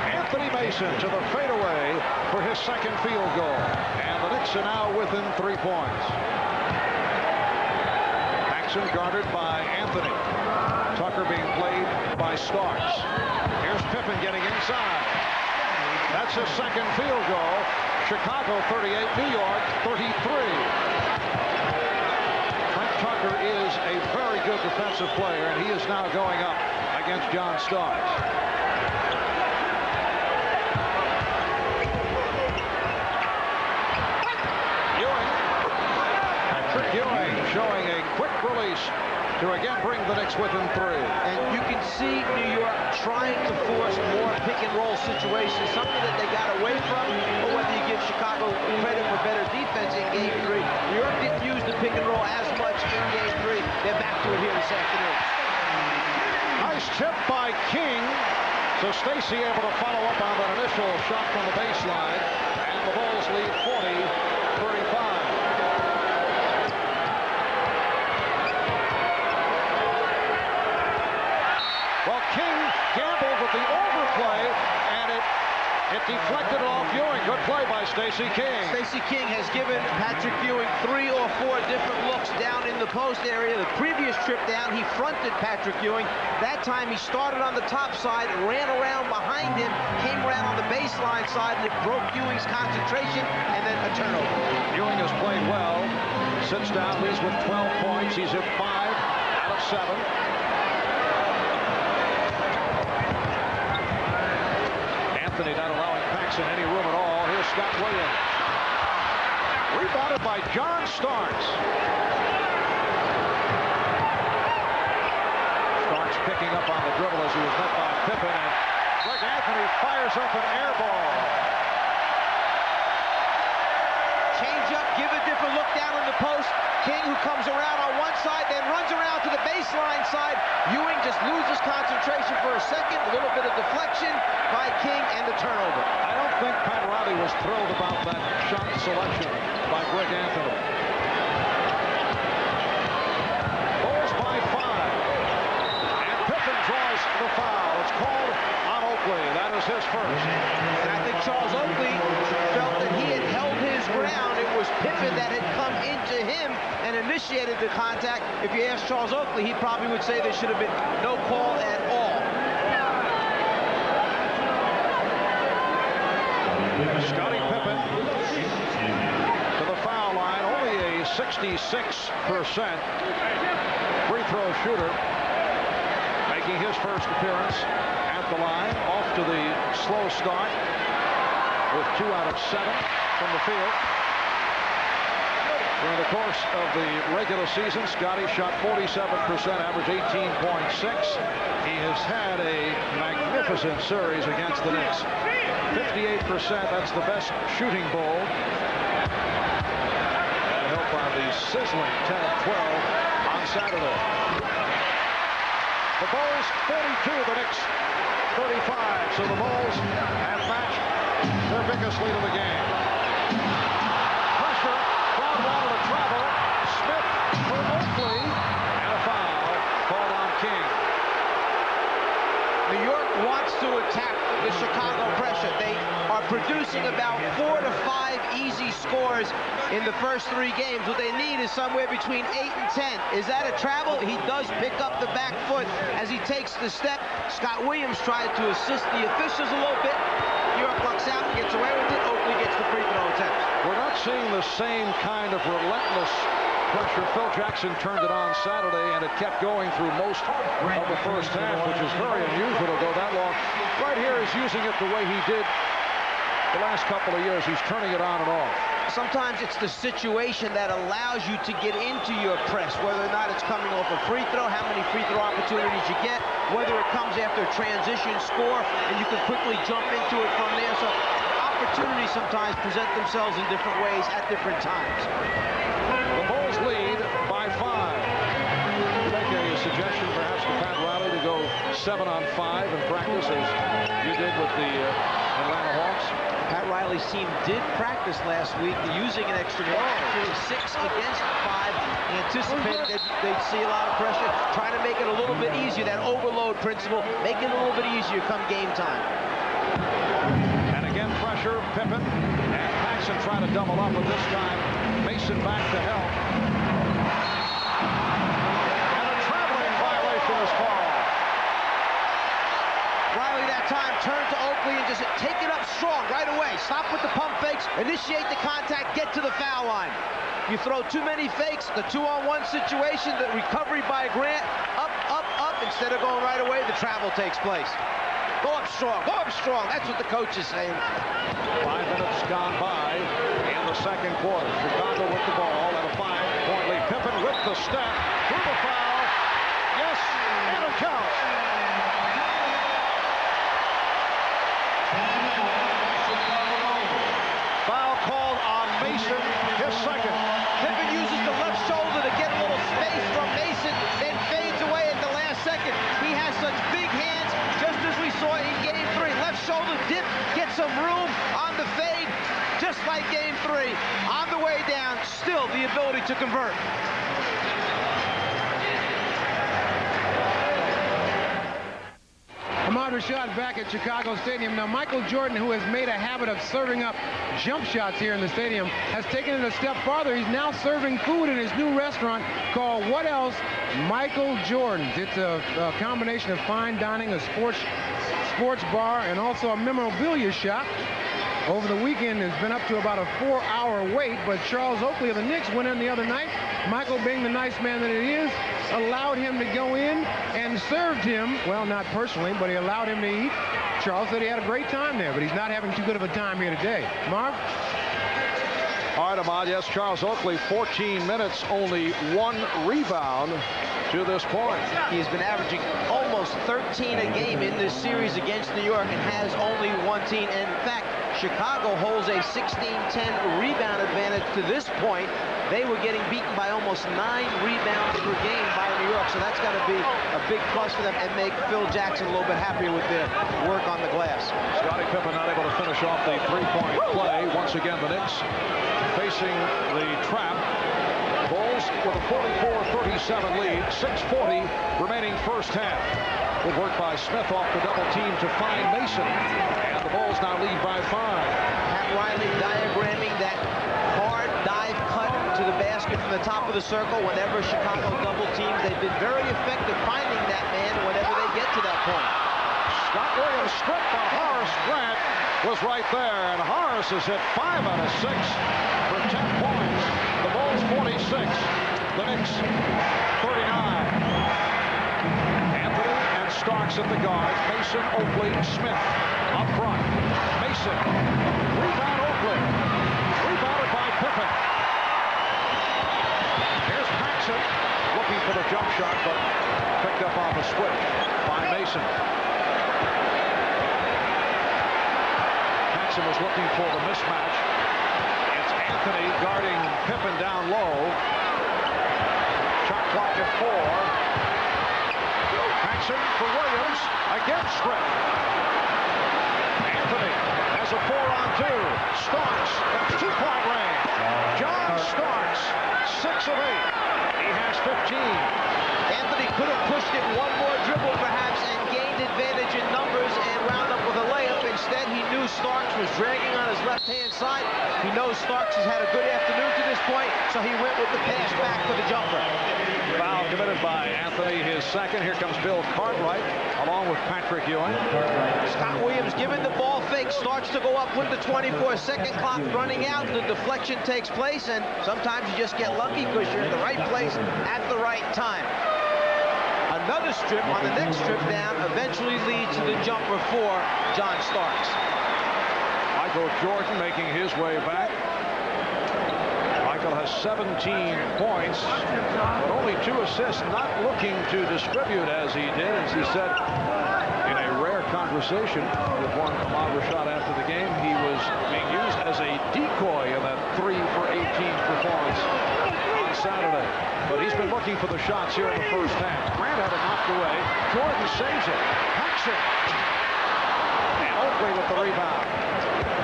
Anthony Mason to the fadeaway for his second field goal. And the Knicks are now within 3 points. Paxson guarded by Anthony. Tucker being played by Starks. Here's Pippen getting inside. That's his second field goal. Chicago 38, New York 33. Trent Tucker is a very good defensive player, and he is now going up against John Starks. Ewing showing a quick release to again bring the Knicks within 3. And you can see New York trying to force more pick-and-roll situations, something that they got away from, or whether you give Chicago credit for better defense in Game 3. New York didn't use the pick-and-roll as much in Game 3. They're back to it here this afternoon. Nice tip by King. So Stacey able to follow up on that initial shot from the baseline, and the Bulls lead 40-35. Well, King gambled with the overplay, and it deflected off Ewing. Good play by Stacey King. Stacey King has given Patrick Ewing 3 or 4 different looks down in the post area. The previous trip down, he fronted Patrick Ewing. That time he started on the top side, ran around behind him, came around on the baseline side, and it broke Ewing's concentration, and then a turnover. Ewing has played well. Sits down, leads with 12 points. He's hit 5 out of 7. Anthony not allowing Paxson any room at all. Here's Scott Williams. Rebounded by John Starks. Starks picking up on the dribble as he was met by Pippen. And Greg Anthony fires up an air ball. Change up, give a different look down in the post. King, who comes around on one side, then runs around to the baseline side. Ewing just loses concentration for a second. A little bit of deflection by King and the turnover. I don't think Pat Riley was thrilled about that shot selection by Greg Anthony. Bulls by 5. And Pippen draws the foul. It's called on Oakley. That is his first. And I think Charles Oakley felt that he had held his ground. It was Pippen that had come into him and initiated the contact. If you ask Charles Oakley, he probably would say there should have been no call at all. Scottie Pippen to the foul line. Only a 66% free throw shooter, making his first appearance at the line. Off to the slow start with 2 out of 7 from the field. During the course of the regular season, Scottie shot 47%, average 18.6. He has had a magnificent series against the Knicks. 58%, that's the best shooting ball. And helped by the sizzling 10-12 on Saturday. The Bulls 42, the Knicks 35. So the Bulls have matched their biggest lead of the game. Pressure, crowd wanted to travel. Smith for Oakley, and a foul called on King. New York wants to attack the Chicago pressure. They are producing about 4 to 5 easy scores in the first 3 games. What they need is somewhere between 8 and 10. Is that a travel? He does pick up the back foot as he takes the step. Scott Williams tried to assist the officials a little bit. New York lucks out and gets away with it. Oakley gets the free throw attempt. We're not seeing the same kind of relentless pressure. Phil Jackson turned it on Saturday, and it kept going through most of the first half, which is very unusual to go that long. Right here, he's using it the way he did the last couple of years. He's turning it on and off. Sometimes it's the situation that allows you to get into your press, whether or not it's coming off a free throw, how many free throw opportunities you get, whether it comes after a transition score, and you can quickly jump into it from there. So opportunities sometimes present themselves in different ways at different times. The Bulls lead by 5. Make a suggestion perhaps to Pat Riley to go 7 on 5 in practice as you did with the Atlanta Hawks. Pat Riley's team did practice last week using an extra man, actually 6 against 5. He anticipated that they'd see a lot of pressure, trying to make it a little bit easier, that overload principle, make it a little bit easier come game time. And again, pressure, Pippen, and Paxson trying to double up, but this time Mason back to help. And a traveling violation is called. Riley, that that time, turn to Oakley and just take it up strong right away. Stop with the pump fakes, initiate the contact, get to the foul line. You throw too many fakes, the 2-on-1 situation, the recovery by Grant, up, up, up. Instead of going right away, the travel takes place. Go up strong, go up strong. That's what the coach is saying. 5 minutes gone by in the second quarter. Chicago with the ball at a 5-point lead. Pippen with the step, through the foul. Yes, and it counts. Foul called on Mason, his second. Pippen uses the left shoulder to get a little space from Mason, then fades away at the last second. He has such big hands, just as we saw in Game 3. Left shoulder dip, get some room on the fade, just like Game 3. On the way down, still the ability to convert. Ahmad Rashad back at Chicago Stadium. Now, Michael Jordan, who has made a habit of serving up jump shots here in the stadium, has taken it a step farther. He's now serving food in his new restaurant called What Else? Michael Jordan's. It's a combination of fine dining, a sports bar, and also a memorabilia shop. Over the weekend, it's been up to about a 4-hour wait, but Charles Oakley of the Knicks went in the other night. Michael, being the nice man that he is, allowed him to go in and served him, well, not personally, but he allowed him to eat. Charles said he had a great time there, but he's not having too good of a time here today. Marv? All right, Ahmad, yes, Charles Oakley, 14 minutes, only 1 rebound to this point. He has been averaging almost 13 a game in this series against New York and has only 1 team. And in fact, Chicago holds a 16-10 rebound advantage to this point. They were getting beaten by almost 9 rebounds per game by New York, so that's got to be a big plus for them and make Phil Jackson a little bit happier with their work on the glass. Scottie Pippen not able to finish off the 3-point play. Once again, the Knicks facing the trap. Bulls with a 44-37 lead, 6:40 remaining first half. Good work by Smith off the double team to find Mason, and the Bulls now lead by 5. Pat Riley diagramming that hard dive cut to the basket from the top of the circle. Whenever Chicago double teams, they've been very effective finding that man whenever they get to that point. Scott Williams stripped by Horace Grant was right there, and Horace has hit 5 out of 6 for 10 points. The Bulls 46, the Knicks 39. Anthony and Starks at the guards. Mason, Oakley, Smith up front. Mason, rebound Oakley, rebounded by Pippen. Here's Paxson looking for the jump shot, but picked up on the switch by Mason. Paxson was looking for the mismatch. It's Anthony guarding Pippen down low. Shot clock at 4. Paxson for Williams, again stripped. Anthony has a 4-on-2. Starks, that's 2-point range. John Starks, 6 of 8. He has 15. Anthony could have pushed it one more dribble perhaps and gained advantage in numbers and wound up with a layup. Instead, he knew Starks was dragging on his left-hand side. He knows Starks has had a good afternoon to this point, so he went with the pass back for the jumper. Foul committed by Anthony, his second. Here comes Bill Cartwright, along with Patrick Ewing. Scott Williams giving the ball fake, starts to go up with the 24-second clock running out. The deflection takes place, and sometimes you just get lucky because you're in the right place at the right time. Another strip on the next trip down eventually leads to the jumper for John Starks. Michael Jordan making his way back. Michael has 17 points, but only 2 assists, not looking to distribute as he did, as he said in a rare conversation with one Ahmad Rashad after the game. He was being used as a decoy in that 3 for 18 performance on Saturday. But he's been looking for the shots here in the first half. Grant had it knocked away. Jordan saves it. Paxson. And Oakley with the rebound.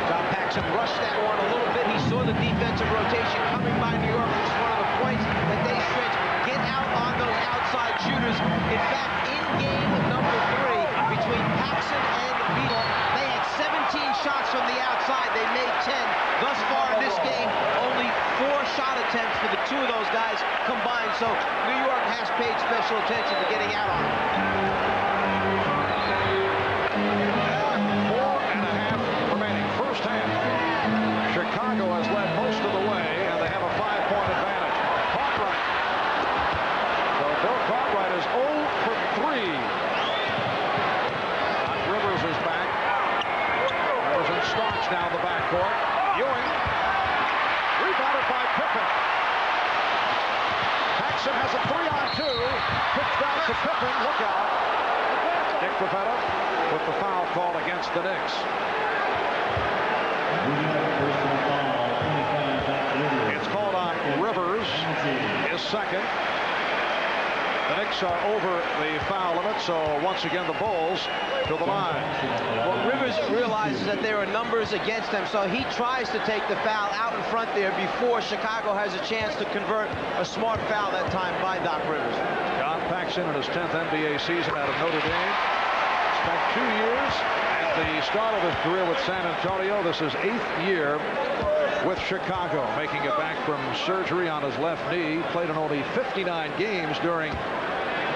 John Paxson rushed that one a little bit. He saw the defensive rotation coming by New York, which is one of the points that they stretch. Get out on those outside shooters. In fact, in game number 3, between Paxson and Beadle, they had 17 shots from the outside. They made 10. Thus far in this game, only 4 shot attempts for the 2 of those guys combined. So New York has paid special attention to getting out on them. to Pippen. Look out. Dick Pavetta with the foul call against the Knicks. It's called on Rivers, his second. The Knicks are over the foul limit, so once again the Bulls to the line. Well, Rivers realizes that there are numbers against him, so he tries to take the foul out in front there before Chicago has a chance to convert a smart foul that time by Doc Rivers. John Paxson in his 10th NBA season out of Notre Dame. Spent 2 years at the start of his career with San Antonio. This is 8th year with Chicago, making it back from surgery on his left knee. Played in only 59 games during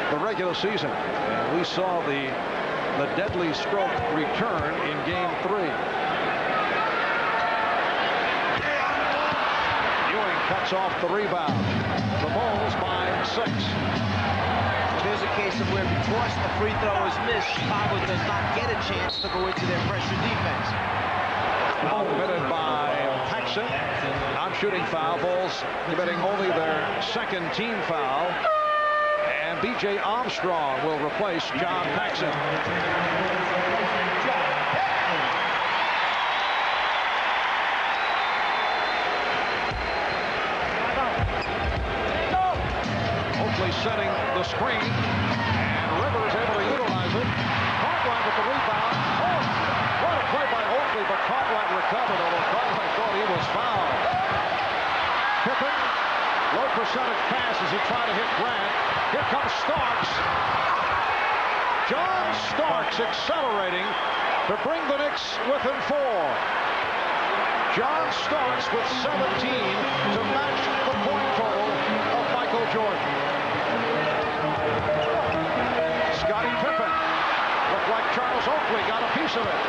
the regular season. And we saw the deadly stroke return in Game 3. Ewing cuts off the rebound. The Bulls by 6. There's a case of where because the free throw is missed, Chicago does not get a chance to go into their pressure defense. Foul committed by Paxson. Non-shooting foul. Bulls committing only their second team foul. And B.J. Armstrong will replace John Paxson. Oakley setting the screen. And Rivers able to utilize it. Cartwright with the rebound. Oh, what a play by Oakley, but Cartwright recovered, although Cartwright thought he was fouled. Pippen, low percentage pass as he tried to hit Grant. Here comes Starks. John Starks accelerating to bring the Knicks within 4. John Starks with 17 to match the point total of Michael Jordan. Scottie Pippen looked like Charles Oakley got a piece of it.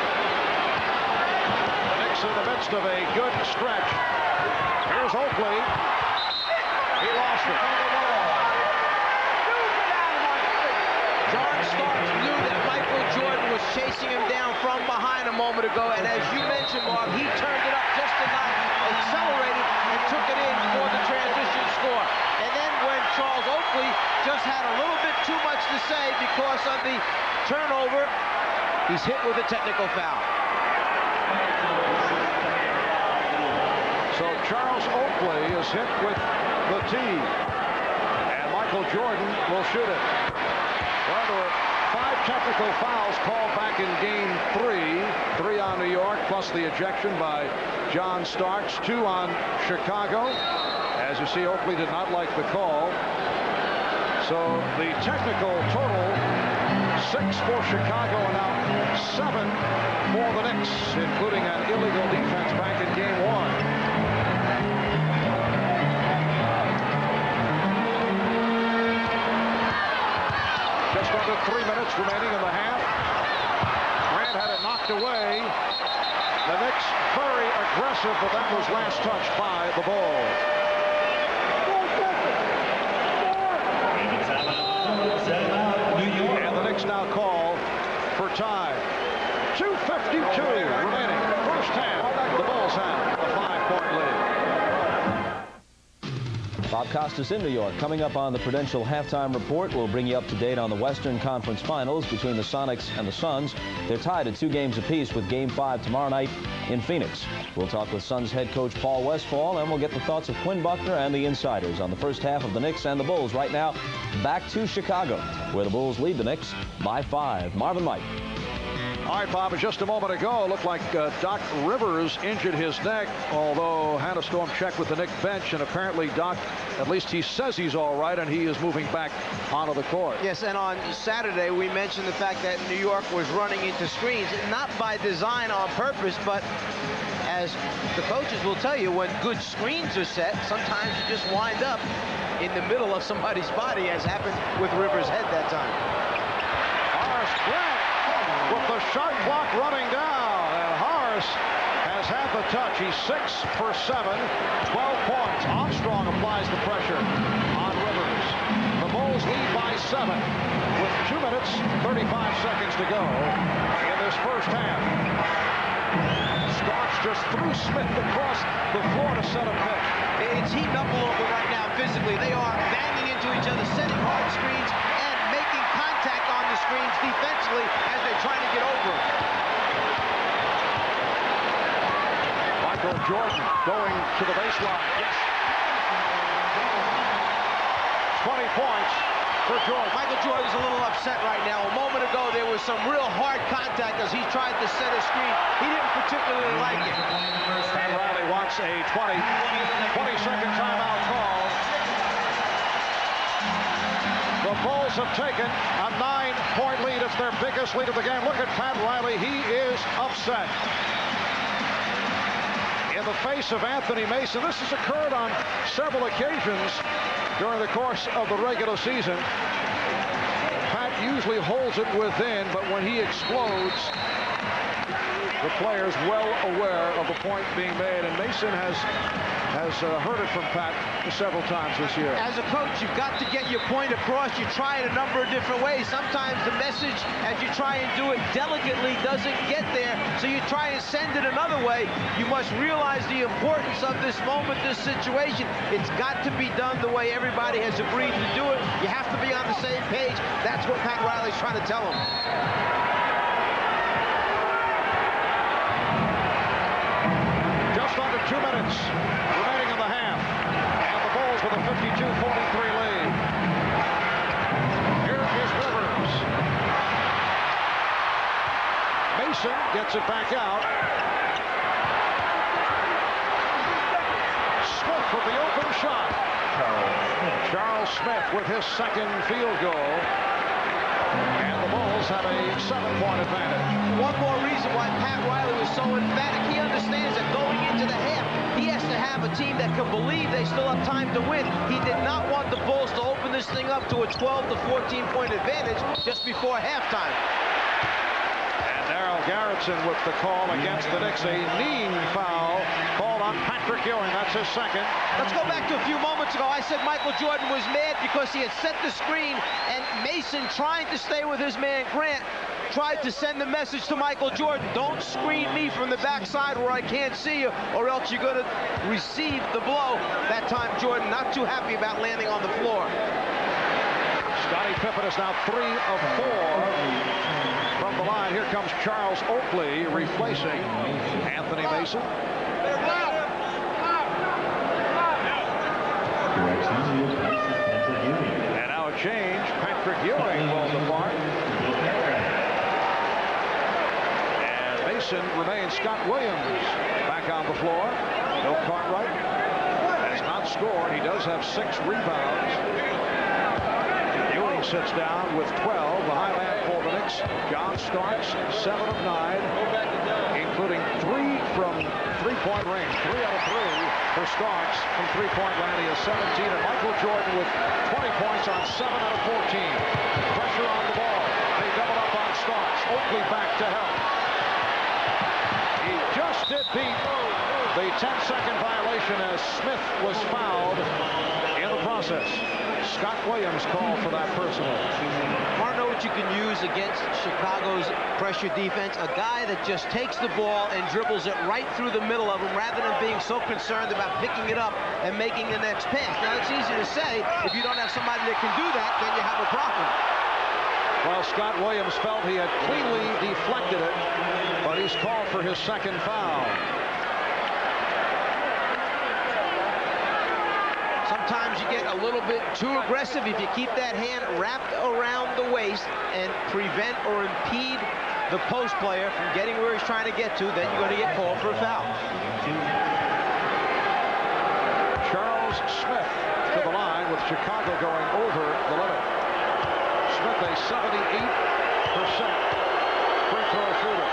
The Knicks in the midst of a good stretch. Here's Oakley. He lost it. John Starks knew that Michael Jordan was chasing him down from behind a moment ago, and as you mentioned, Mark, he turned it up just enough, accelerated, and took it in for the transition score. And then when Charles Oakley just had a little bit too much to say because of the turnover, he's hit with a technical foul. So Charles Oakley is hit with the tee, and Michael Jordan will shoot it. Well, there were 5 technical fouls called back in Game 3. 3 on New York, plus the ejection by John Starks. 2 on Chicago. As you see, Oakley did not like the call. So the technical total, 6 for Chicago and now 7 for the Knicks, including an illegal defense back in Game 1. Just under 3 minutes remaining in the half. Grant had it knocked away. The Knicks very aggressive, but that was last touched by the Bulls. And the Knicks now call for time. 2:52 remaining. First half. The Bulls have a 5-point lead. Bob Costas in New York. Coming up on the Prudential Halftime Report, we'll bring you up to date on the Western Conference Finals between the Sonics and the Suns. They're tied at 2 games apiece with Game 5 tomorrow night in Phoenix. We'll talk with Suns head coach Paul Westphal, and we'll get the thoughts of Quinn Buckner and the insiders on the first half of the Knicks and the Bulls. Right now, back to Chicago, where the Bulls lead the Knicks by 5. Marvin Mike. All right, Bob, just a moment ago, it looked like Doc Rivers injured his neck, although had a storm check with the Knicks bench, and apparently Doc, at least he says he's all right, and he is moving back onto the court. Yes, and on Saturday, we mentioned the fact that New York was running into screens, not by design on purpose, but as the coaches will tell you, when good screens are set, sometimes you just wind up in the middle of somebody's body, as happened with Rivers' head that time. Horace Grant with the shot clock running down, and Horace has had the touch. He's 6 for 7, 12 points. Armstrong applies the pressure on Rivers. The Bulls lead by 7 with 2 minutes, 35 seconds to go in this first half. Starks just threw Smith across the floor to set a pick. It's heating up a little bit right now physically. They are banging into each other, setting hard screens, and making screens defensively as they're trying to get over him. Michael Jordan going to the baseline. Yes. 20 points for Jordan. Michael Jordan's a little upset right now. A moment ago, there was some real hard contact as he tried to set a screen. He didn't particularly like it. Pat Riley wants a 20-second timeout call. The Bulls have taken a 9-point lead. It's their biggest lead of the game. Look at Pat Riley. He is upset. In the face of Anthony Mason, this has occurred on several occasions during the course of the regular season. Pat usually holds it within, but when he explodes, the player's well aware of the point being made, and Mason has heard it from Pat several times this year. As a coach, you've got to get your point across. You try it a number of different ways. Sometimes the message, as you try and do it delicately, doesn't get there, so you try and send it another way. You must realize the importance of this moment, this situation. It's got to be done the way everybody has agreed to do it. You have to be on the same page. That's what Pat Riley's trying to tell him. Just under 2 minutes remaining in the half, and the Bulls with a 52-43 lead. Here is Rivers. Mason gets it back out. Smith with the open shot. Charles Smith with his second field goal. And the Bulls have a 7-point advantage. One more reason why Pat Riley was so emphatic. He understands that going into the half, he has to have a team that can believe they still have time to win. He did not want the Bulls to open this thing up to a 12 to 14-point advantage just before halftime. And Darryl Garrettson with the call against the Knicks. A knee foul called on Patrick Ewing. That's his second. Let's go back to a few moments ago. I said Michael Jordan was mad because he had set the screen, and Mason, trying to stay with his man Grant, tried to send the message to Michael Jordan: don't screen me from the backside where I can't see you, or else you're going to receive the blow. That time Jordan not too happy about landing on the floor. Scottie Pippen is now 3 of 4 from the line. Here comes Charles Oakley replacing Anthony Mason. And now a change. Patrick Ewing will depart. And Mason remains. Scott Williams back on the floor. Bill Cartwright has not scored. He does have 6 rebounds. Ewing sits down with 12. The high man for the Knicks. John Starks, 7 of 9, including 3 from three-point range. 3 out of 3 for Starks from three-point land. He has 17. And Michael Jordan with 20 points on 7 out of 14. Pressure on the ball. They double up on Starks. Oakley back to help. He just did beat the 10-second violation as Smith was fouled in the process. Scott Williams called for that personal. Want to know what you can use against Chicago's pressure defense? A guy that just takes the ball and dribbles it right through the middle of them rather than being so concerned about picking it up and making the next pass. Now, it's easy to say. If you don't have somebody that can do that, then you have a problem. Well, Scott Williams felt he had cleanly deflected it, but he's called for his second foul. Sometimes you get a little bit too aggressive if you keep that hand wrapped around the waist and prevent or impede the post player from getting where he's trying to get to, then you're going to get called for a foul. Charles Smith to the line with Chicago going over the limit. Smith, a 78% free throw shooter.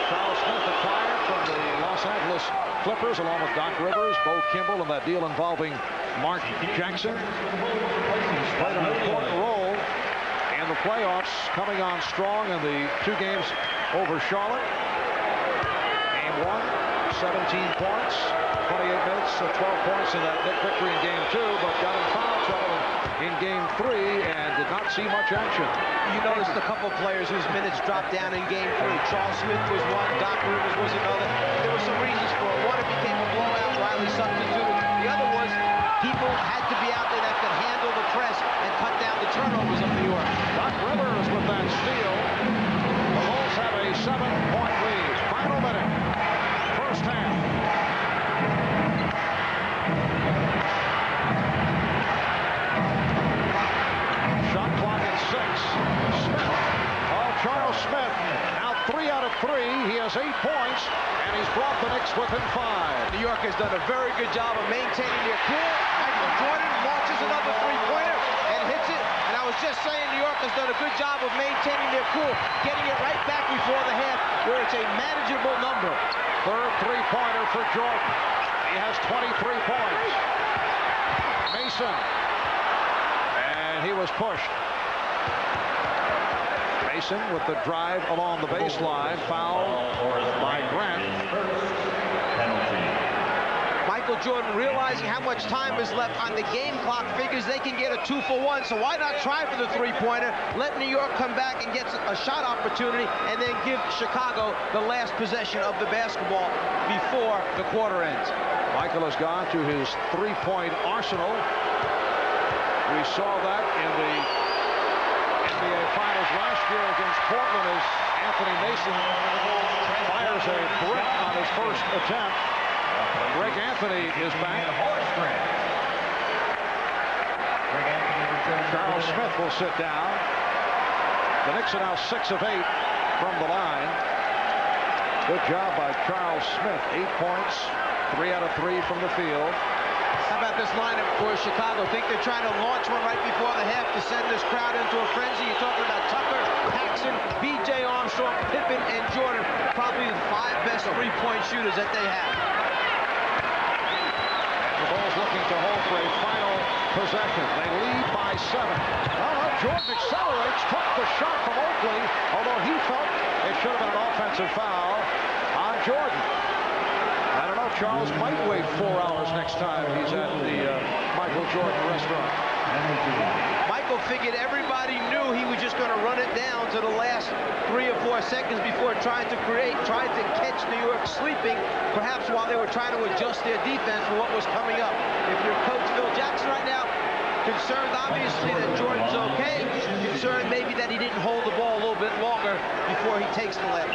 Charles Smith, acquired from the Los Angeles Clippers, along with Doc Rivers, Bo Kimball, and that deal involving Mark Jackson. He's played an important role in the playoffs, coming on strong in the 2 games over Charlotte. Game 1, 17 points, 28 minutes, 12 points in that victory in Game 2, but got in foul trouble in Game 3 and did not see much action. You noticed a couple players whose minutes dropped down in Game 3. Charles Smith was one, Doc Rivers was another. There were some reasons for it. One, it became a blowout. Riley substituted. The other was people had to be out there that could handle the press and cut down the turnovers of New York. Doc Rivers with that steal. The Bulls have a 7-point lead. Final minute. First half. Shot clock at 6. Smith. Oh, Charles Smith. Now 3 out of 3. He has 8 points, and he's brought the Knicks within 5. New York has done a very good job of maintaining their cool. Michael Jordan launches another three-pointer and hits it. And I was just saying, New York has done a good job of maintaining their cool, getting it right back before the half, where it's a manageable number. Third three-pointer for Jordan. He has 23 points. Mason. And he was pushed. Mason with the drive along the baseline. Foul by Grant. Michael Jordan, realizing how much time is left on the game clock, figures they can get a 2-for-1. So why not try for the three-pointer, let New York come back and get a shot opportunity, and then give Chicago the last possession of the basketball before the quarter ends. Michael has gone to his three-point arsenal. We saw that in the NBA Finals last year against Portland as Anthony Mason fires a brick on his first attempt. Greg Anthony is back. Charles Smith will sit down. The Knicks are now 6 of 8 from the line. Good job by Charles Smith. 8 points, 3 out of 3 from the field. How about this lineup for Chicago? Think they're trying to launch one right before the half to send this crowd into a frenzy? You're talking about Tucker, Paxson, B.J. Armstrong, Pippen, and Jordan. Probably the 5 best three-point shooters that they have. The Bulls looking to hold for a final possession. They lead by 7. Oh, Jordan accelerates, took the shot from Oakley, although he felt it should have been an offensive foul on Jordan. I don't know, Charles might wait 4 hours next time he's at the Michael Jordan restaurant. Michael figured everybody knew he was just going to run it down to the last 3 or 4 seconds before trying to catch New York sleeping, perhaps while they were trying to adjust their defense for what was coming up. If you're Coach Phil Jackson right now, concerned obviously that Jordan's okay, concerned maybe that he didn't hold the ball a little bit longer before he takes the leg.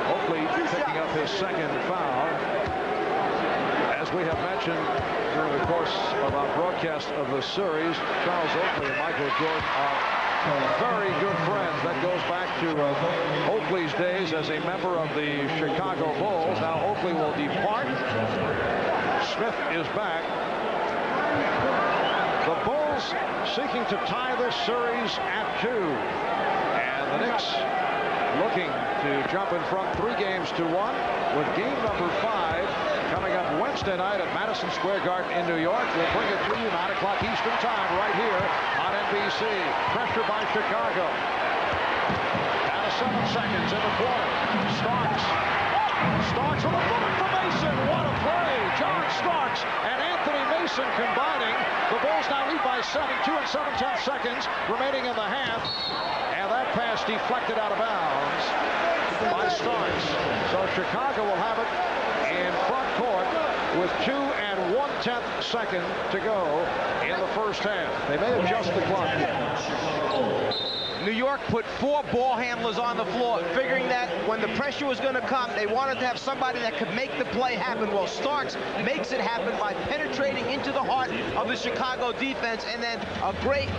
Oakley picking up his second foul. As we have mentioned during the course of our broadcast of the series, Charles Oakley and Michael Jordan are very good friends. That goes back to Oakley's days as a member of the Chicago Bulls. Now Oakley will depart. Smith is back. The Bulls seeking to tie this series at 2. And the Knicks looking to jump in front 3 games to 1 with game number 5 coming up Wednesday night at Madison Square Garden in New York. We'll bring it to you 9 o'clock Eastern time right here on NBC. Pressure by Chicago. Down to 7 seconds in the quarter. Starks with a bullet for Mason. What a play. John Starks and Anthony Mason combining. The Bulls now lead by 7. 2 7/10 seconds remaining in the half. And that pass deflected out of bounds by Starks. So Chicago will have it in front court with 2 1/10 second to go in the first half. They may adjust the clock. New York put 4 ball handlers on the floor, figuring that when the pressure was going to come, they wanted to have somebody that could make the play happen. Well, Starks makes it happen by penetrating into the heart of the Chicago defense, and then a great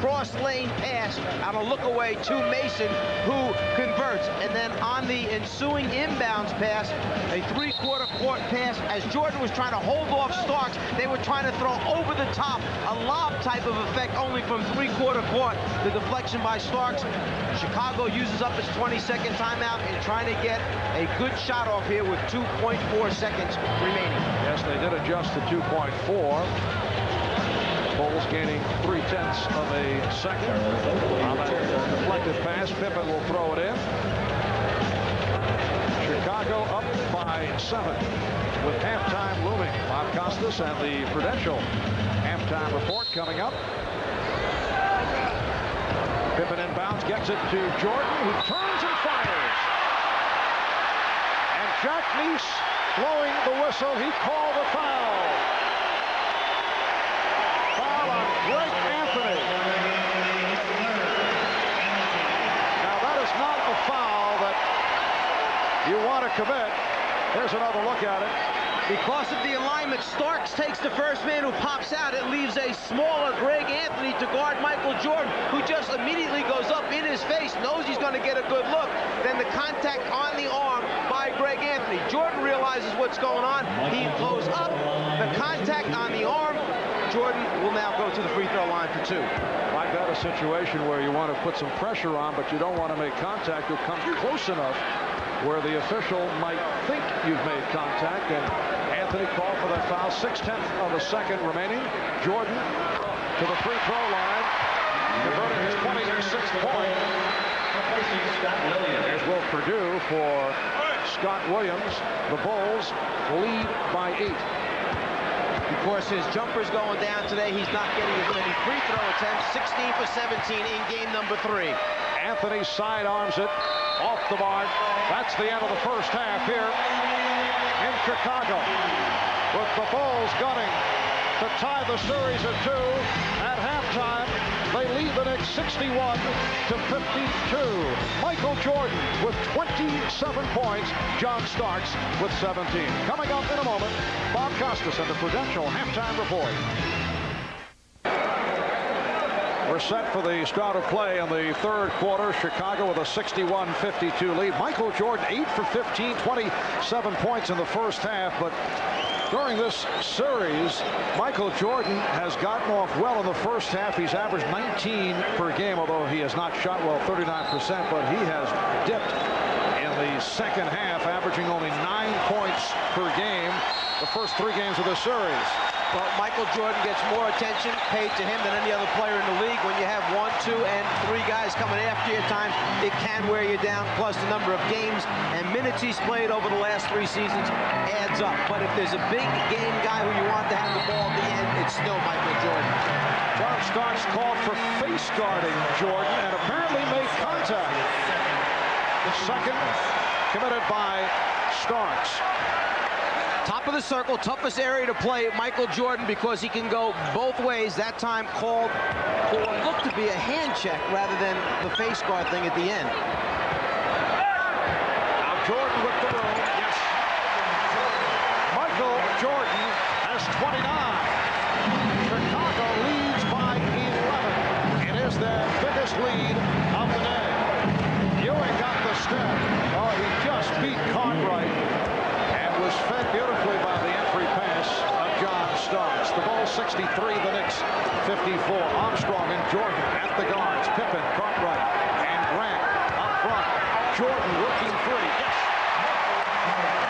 cross-lane pass on a look-away to Mason, who converts. And then on the ensuing inbounds pass, a 3/4 court pass, as Jordan was trying to hold off Starks, they were trying to throw over the top, a lob type of effect, only from 3/4 court. The deflection by Starks. Chicago uses up its 20-second timeout and trying to get a good shot off here with 2.4 seconds remaining. Yes, they did adjust to 2.4. Bulls gaining 3/10 of a second. On that deflected pass, Pippen will throw it in. Chicago up by 7 with halftime looming. Bob Costas and the Prudential halftime report coming up. Pippen inbounds, gets it to Jordan, who turns and fires. And Jack Neese blowing the whistle. He called a foul. you want to commit. Here's another look at it. Because of the alignment, Starks takes the first man who pops out. It leaves a smaller Greg Anthony to guard Michael Jordan, who just immediately goes up in his face, knows he's going to get a good look. Then the contact on the arm by Greg Anthony. Jordan realizes what's going on. He goes up. The contact on the arm. Jordan will now go to the free throw line for 2. Like that, a situation where you want to put some pressure on, but you don't want to make contact. You'll come close enough where the official might think you've made contact, and Anthony called for that foul. 6/10 of a second remaining. Jordan to the free throw line, converting his 26th point. There's Will Perdue for Scott Williams. The Bulls lead by 8. Of course, his jumper's going down today. He's not getting as many free throw attempts. 16 for 17 in game number 3. Anthony sidearms it off the mark. That's the end of the first half here in Chicago, with the Bulls gunning to tie the series at 2. At halftime, they lead the Knicks 61 to 52. Michael Jordan with 27 points. John Starks with 17. Coming up in a moment, Bob Costas and the Prudential halftime report. We're set for the start of play in the third quarter. Chicago with a 61-52 lead. Michael Jordan 8 for 15, 27 points in the first half, but during this series, Michael Jordan has gotten off well in the first half. He's averaged 19 per game, although he has not shot well, 39%, but he has dipped in the second half, averaging only 9 points per game the first 3 games of the series. Well, Michael Jordan gets more attention paid to him than any other player in the league. When you have 1, 2, and 3 guys coming after you at times, it can wear you down. Plus, the number of games and minutes he's played over the last 3 seasons adds up. But if there's a big game guy who you want to have the ball at the end, it's still Michael Jordan. John Starks called for face guarding Jordan and apparently made contact. The second committed by Starks. Top of the circle, toughest area to play Michael Jordan because he can go both ways. That time called for what looked to be a hand check rather than the face guard thing at the end. Now Jordan with the room. Yes. Michael Jordan has 29. Chicago leads by 11. It is their biggest lead of the day. Ewing got the step. Oh, he just beat Cartwright. Was fed beautifully by the entry pass of John Starks. The Bulls 63, the Knicks 54. Armstrong and Jordan at the guards. Pippen, Cartwright, and Grant up front. Jordan working 3. Yes.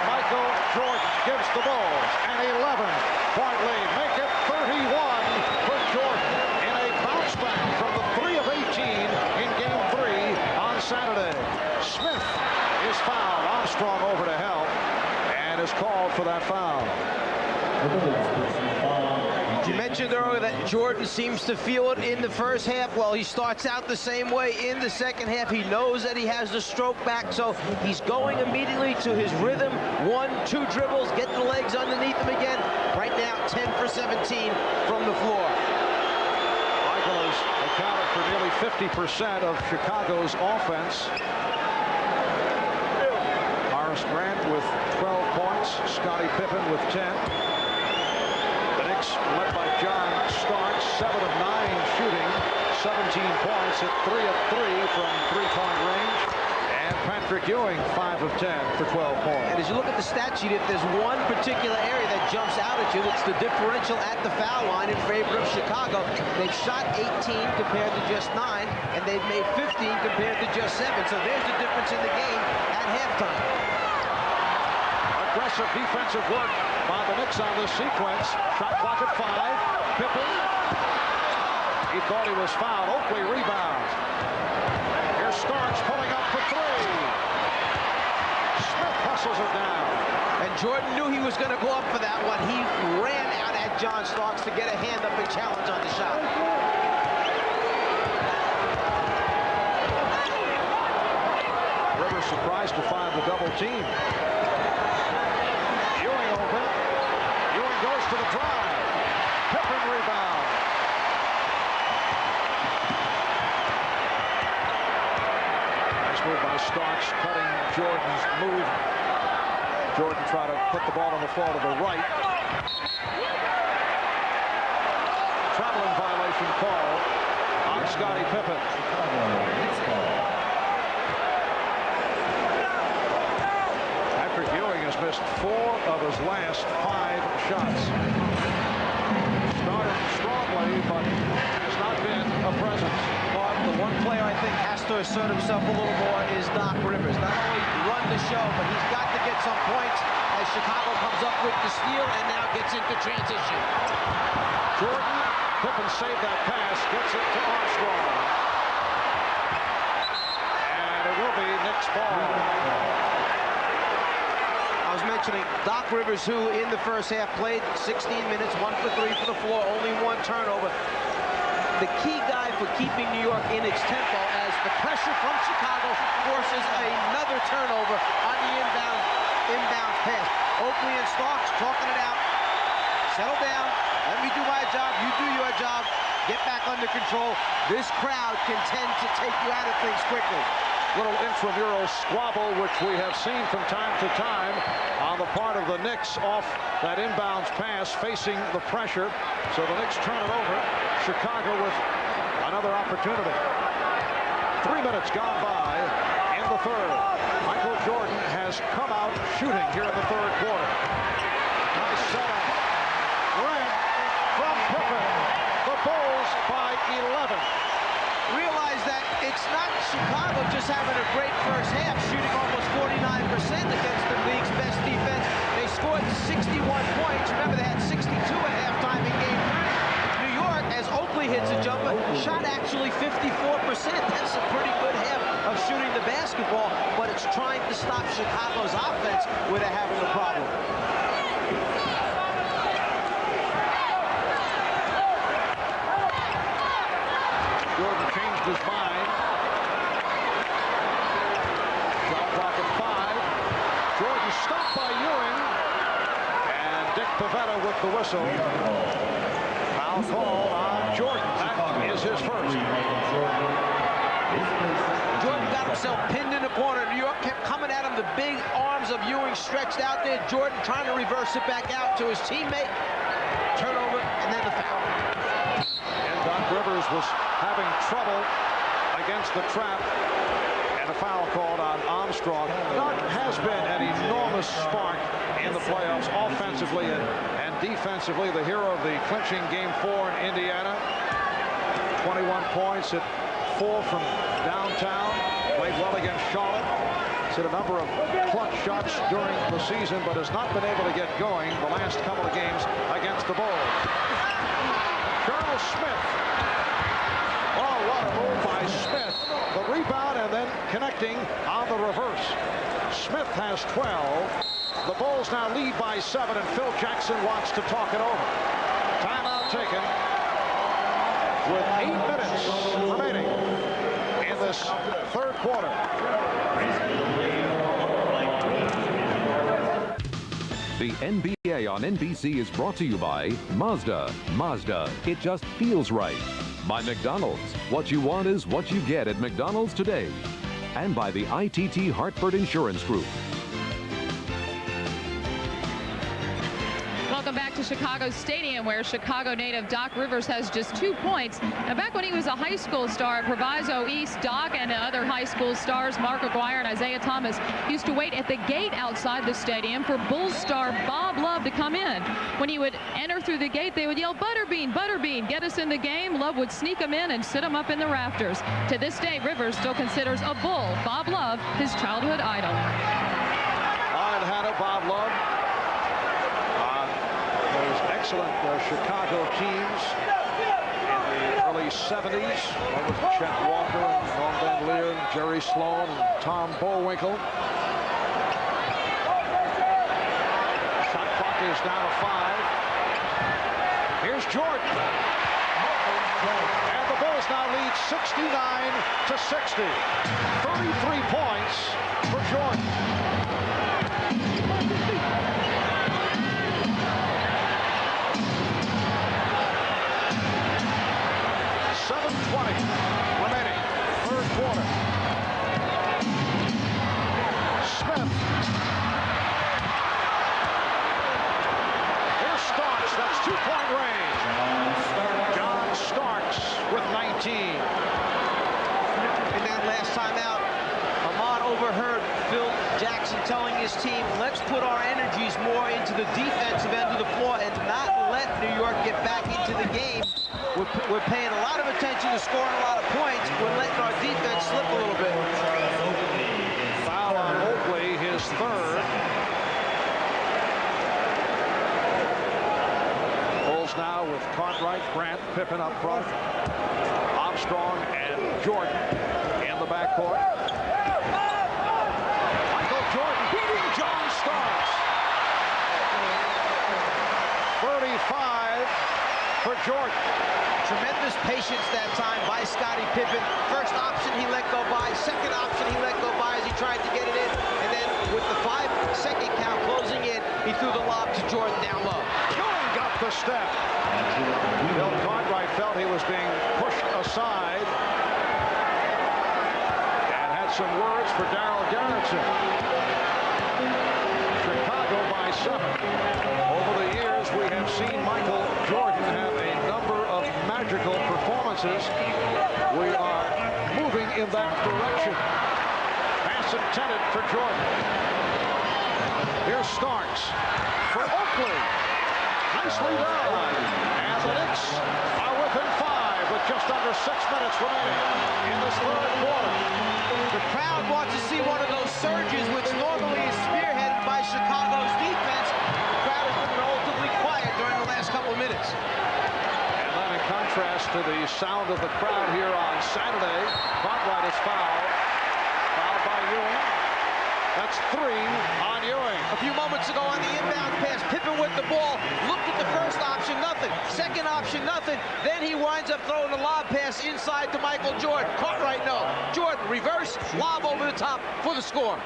Michael Jordan gives the Bulls an 11-point lead. Make it 31 for Jordan in a bounce back from the 3 of 18 in game 3 on Saturday. Smith is fouled. Armstrong over to help. Is called for that foul. You mentioned earlier that Jordan seems to feel it in the first half. Well, he starts out the same way in the second half. He knows that he has the stroke back, so he's going immediately to his rhythm. 1, 2 dribbles, get the legs underneath him again. Right now, 10 for 17 from the floor. Michael has accounted for nearly 50% of Chicago's offense. Grant with 12 points, Scottie Pippen with 10. The Knicks led by John Starks, 7 of 9 shooting, 17 points at 3 of 3 from three-point range. And Patrick Ewing, 5 of 10 for 12 points. And as you look at the stat sheet, if there's one particular area that jumps out at you, it's the differential at the foul line in favor of Chicago. They've shot 18 compared to just 9, and they've made 15 compared to just 7. So there's the difference in the game at halftime. Aggressive defensive work by the Knicks on this sequence. Shot clock at 5. Pippen. He thought he was fouled. Oakley rebounds. Here's Starks pulling up for 3. Smith hustles it down. And Jordan knew he was going to go up for that one. He ran out at John Starks to get a hand up and challenge on the shot. Rivers surprised to find the double team. Goes to the drive. Pippen rebound. Nice move by Starks, cutting Jordan's move Jordan trying to put the ball on the floor to the right. Traveling violation called on Scottie Pippen. Patrick Ewing has missed 4 of his last 5 shots. Started strongly, but has not been a presence. But the one player I think has to assert himself a little more is Doc Rivers. Not only run the show, but he's got to get some points as Chicago comes up with the steal and now gets into transition. Jordan, Pippen saved that pass, gets it to Armstrong. And it will be Knicks ball. I was mentioning Doc Rivers, who in the first half played 16 minutes, 1 for 3 for the floor, only 1 turnover. The key guy for keeping New York in its tempo as the pressure from Chicago forces another turnover on the inbound pass. Oakley and Starks talking it out. Settle down. Let me do my job. You do your job. Get back under control. This crowd can tend to take you out of things quickly. Little intramural squabble, which we have seen from time to time on the part of the Knicks off that inbounds pass, facing the pressure. So the Knicks turn it over. Chicago with another opportunity. 3 minutes gone by in the third. Michael Jordan has come out shooting here in the third quarter. Nice setup. Grant from Pippen. The Bulls by 11. Realize that it's not Chicago just having a great first half, shooting almost 49% against the league's best defense. They scored 61 points. Remember, they had 62 at halftime in game 3. New York, as Oakley hits a jumper, shot actually 54%. That's a pretty good half of shooting the basketball, but it's trying to stop Chicago's offense where they're having a problem. Jordan changed his mind. Shot clock at 5. Jordan stopped by Ewing. And Dick Pavetta with the whistle. Foul call on Jordan. That is his first. Jordan got himself pinned in the corner. New York kept coming at him. The big arms of Ewing stretched out there. Jordan trying to reverse it back out to his teammate. Turnover, and then the foul. And Doc Rivers was having trouble against the trap, and a foul called on Armstrong. Doc has been an enormous spark in the playoffs, offensively and defensively. The hero of the clinching Game 4 in Indiana. 21 points at 4 from downtown. Played well against Charlotte. He's hit a number of clutch shots during the season, but has not been able to get going the last couple of games against the Bulls. Charles Smith. Oh, what a move by Smith. The rebound and then connecting on the reverse. Smith has 12. The Bulls now lead by 7, and Phil Jackson wants to talk it over. Timeout taken with 8 minutes remaining in this third quarter. The NBA on NBC is brought to you by Mazda. Mazda, it just feels right. By McDonald's, what you want is what you get at McDonald's today. And by the ITT Hartford Insurance Group. Welcome back to Chicago Stadium, where Chicago native Doc Rivers has just 2 points. Now, back when he was a high school star at Proviso East, Doc and other high school stars, Mark Aguirre and Isaiah Thomas, used to wait at the gate outside the stadium for Bulls star Bob Love to come in. When he would enter through the gate, they would yell, "Butterbean, Butterbean, get us in the game." Love would sneak him in and sit him up in the rafters. To this day, Rivers still considers a Bull, Bob Love, his childhood idol. I'd had a Bob Love. Those excellent Chicago teams in the early 70s. What was it? Chet Walker and Norm Van Leer and Jerry Sloan and Tom Bullwinkle. Shot clock is down to 5. Here's Jordan. And the Bulls now lead 69-60. 33 points for Jordan. 7:20 remaining, third quarter. Smith Jackson telling his team, let's put our energies more into the defensive end of the floor and not let New York get back into the game. We're paying a lot of attention to scoring a lot of points. We're letting our defense slip a little bit. Foul on Oakley, his third. Bulls now with Cartwright, Grant, Pippen up front. Armstrong and Jordan in the backcourt. Michael Jordan beating John Starks. 35 for Jordan. Tremendous patience that time by Scottie Pippen. First option he let go by. Second option he let go by as he tried to get it in. And then with the 5-second count closing in, he threw the lob to Jordan down low. Jordan got the step. Bill Cartwright felt he was being pushed aside and had some words for Darryl Garrettson. Chicago by 7. Over the years, we have seen Michael Jordan have a number of magical performances. We are moving in that direction. Pass intended for Jordan. Here's Starks for Oakley. Nicely done. And the Knicks are within 5 with just under 6 minutes remaining in this third quarter. The crowd wants to see one of those surges, which normally is spearheaded by Chicago's defense. The crowd has been relatively quiet during the last couple of minutes. And then in contrast to the sound of the crowd here on Saturday, Cartwright is fouled. Fouled by Ewing. That's 3 on Ewing. A few moments ago on the inbound pass, Pippen with the ball, looked at the first option, nothing. Second option, nothing. Then he winds up throwing the lob pass inside to Michael Jordan. Cartwright, no. Jordan, reverse, lob over the top for the score.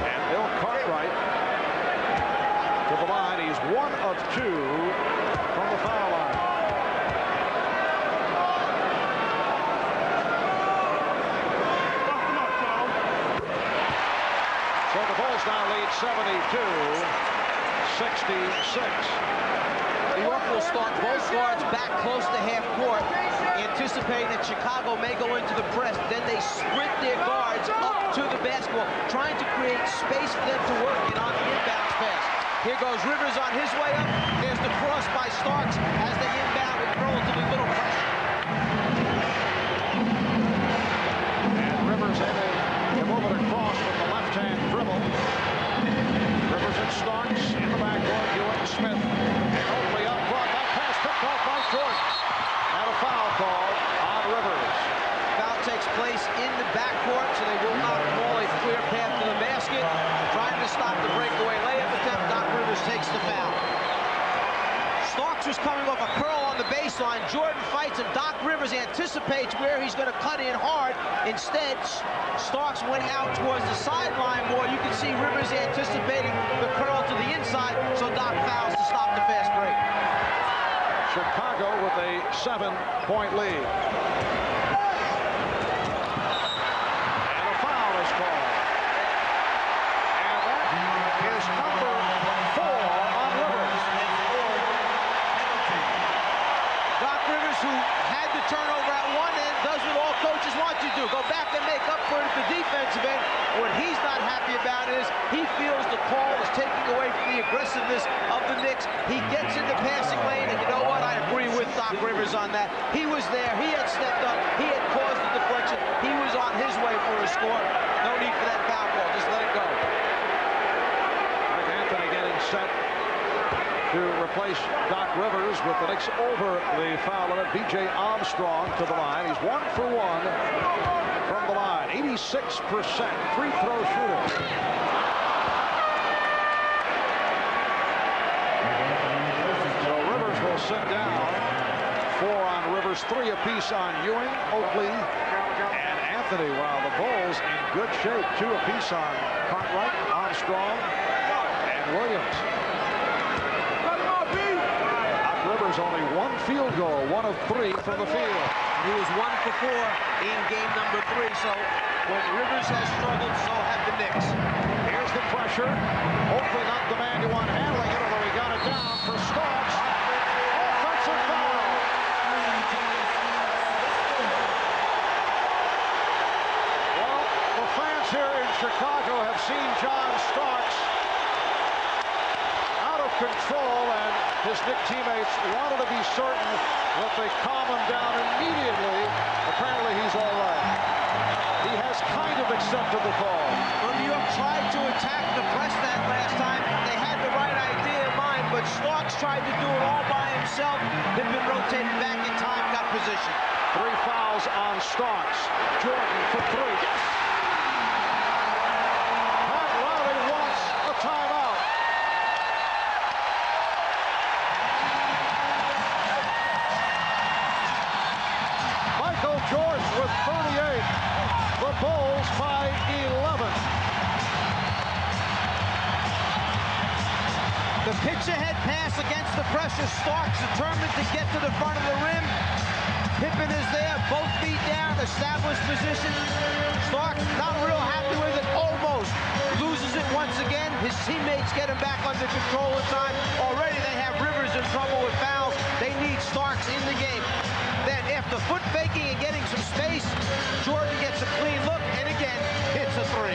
And Bill Cartwright to the line. He's 1 of 2 from the foul line. So the Bulls now lead 72-66. New York will start both guards back close to half court, anticipating that Chicago may go into the press. Then they sprint their guards up to the basketball, trying to create space for them to work in on the inbounds pass. Here goes Rivers on his way up. There's the cross by Starks as they inbound with relatively little pressure. And Rivers able to move it across with the left-hand dribble. Rivers and Starks in the backcourt. Ewing, Smith, and Oakley up front. That pass picked off by Jordan. And a foul call on Rivers. Foul takes place in the backcourt, so they will not call a clear path to the basket. Trying to stop the breakaway layup attempt. Doc Rivers takes the foul. Starks was coming off a curl on the baseline. Jordan fights him. Doc Rivers anticipates where he's going to cut in hard. Instead, Starks went out towards the sideline more. You can see Rivers anticipating the curl to the inside, so Doc fouls to stop the fast break. Chicago with a 7-point lead. And a foul is called. And that is number 4 on Rivers. Doc Rivers, who had the turnover at one end, does what all coaches want you to do. Go back and make up for it at the defensive end. What he's not happy about is he feels the call is taking away from the aggressiveness of the Knicks. He gets in the passing lane, and you know what? I agree with Doc Rivers on that. He was there. He had stepped up. He had caused the deflection. He was on his way for a score. No need for that foul call. Just let it go. Mike Anthony getting set to replace Doc Rivers with the Knicks over the foul limit. B.J. Armstrong to the line. He's 1 for 1 from the line. 86% free throw shooter. So Rivers will sit down. 4 on Rivers, 3 apiece on Ewing, Oakley, and Anthony. While the Bulls in good shape. 2 apiece on Cartwright, Armstrong, and Williams. Rivers only 1 field goal, 1 of 3 from the field. He was 1 for 4 in game number 3. So when Rivers has struggled, so have the Knicks. Here's the pressure. Hopefully not the man you want handling it, although he got it down for Starks. Offensive foul. fans here in Chicago have seen John Starks out of control, and his Knicks teammates wanted to be certain that they calm him down immediately. Apparently he's all right. He has kind of accepted the call. Well, New York tried to attack the press that last time. They had the right idea in mind, but Starks tried to do it all by himself. Pippen rotated back in time, got position. 3 fouls on Starks. Jordan for 3. Pat Riley wants a timeout. Michael Jordan with 38. The Bulls by 11. The pitch-ahead pass against the pressure. Starks determined to get to the front of the rim. Pippen is there, both feet down, established position. Starks not real happy with it, almost. Loses it once again. His teammates get him back under control in time. Already they have Rivers in trouble with fouls. They need Starks in the game. Then after foot faking and getting some space, Jordan gets a clean look and again hits a 3.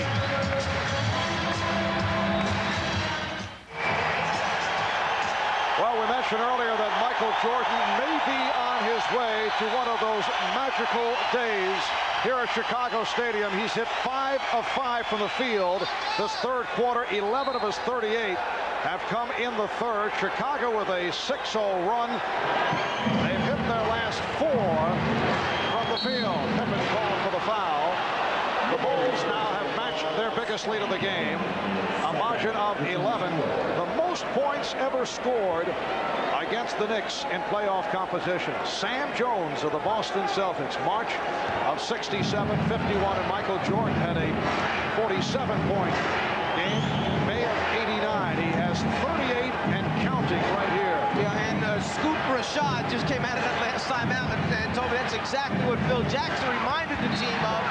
Well, we mentioned earlier that Michael Jordan may be on his way to one of those magical days here at Chicago Stadium. He's hit 5 of 5 from the field. This third quarter, 11 of his 38 have come in the third. Chicago with a 6-0 run. They've hit their last 4 from the field. Pippen called for the foul. The Bulls now have matched their biggest lead of the game, a margin of 11. The most points ever scored against the Knicks in playoff competition. Sam Jones of the Boston Celtics, March of 67-51, and Michael Jordan had a 47-point game, May of 89. He has 38 and counting right here. Yeah, and Scoop Rashad just came out of that last time out and told me that's exactly what Phil Jackson reminded the team of,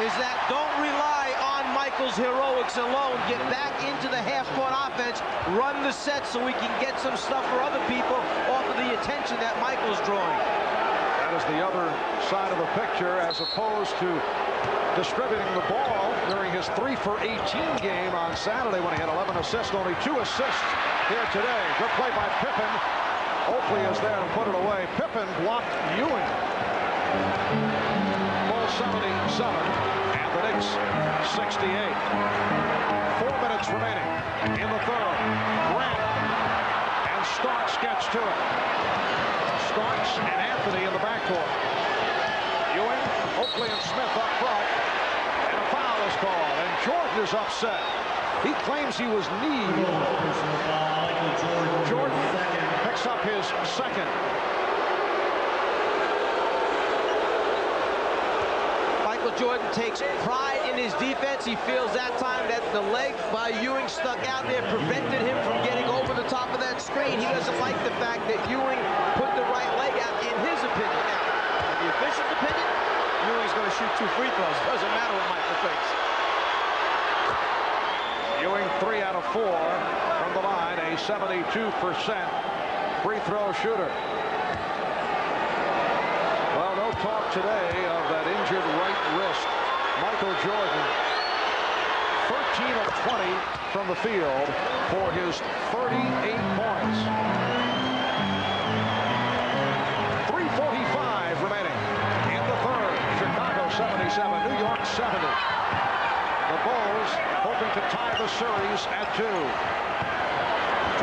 is that don't rely on Michael's heroics alone. Get back into the half-court offense, run the set so we can get some stuff for other people off of the attention that Michael's drawing. That is the other side of the picture, as opposed to distributing the ball during his 3 for 18 game on Saturday when he had 11 assists, only 2 assists here today. Good play by Pippen. Oakley is there to put it away. Pippen blocked Ewing. Ball 77, and the Knicks 68. 4 minutes remaining in the third. Grant and Starks gets to it. Starks and Anthony in the backcourt. Ewing, Oakley, and Smith up front. And a foul is called, and Jordan is upset. He claims he was kneed. Jordan picks up his second. Michael Jordan takes pride in his defense. He feels that time that the leg by Ewing stuck out there prevented him from getting over the top of that screen. He doesn't like the fact that Ewing put the right leg out, in his opinion. Now, in the official's opinion, Ewing's going to shoot 2 free throws. Doesn't matter what Michael thinks. Ewing 3 out of 4 from the line, a 72% free throw shooter. Well, no talk today of that injured right wrist. Michael Jordan, 13 of 20 from the field for his 38 points. 3:45 remaining in the third. Chicago 77, New York 70. The Bulls hoping to tie the series at 2.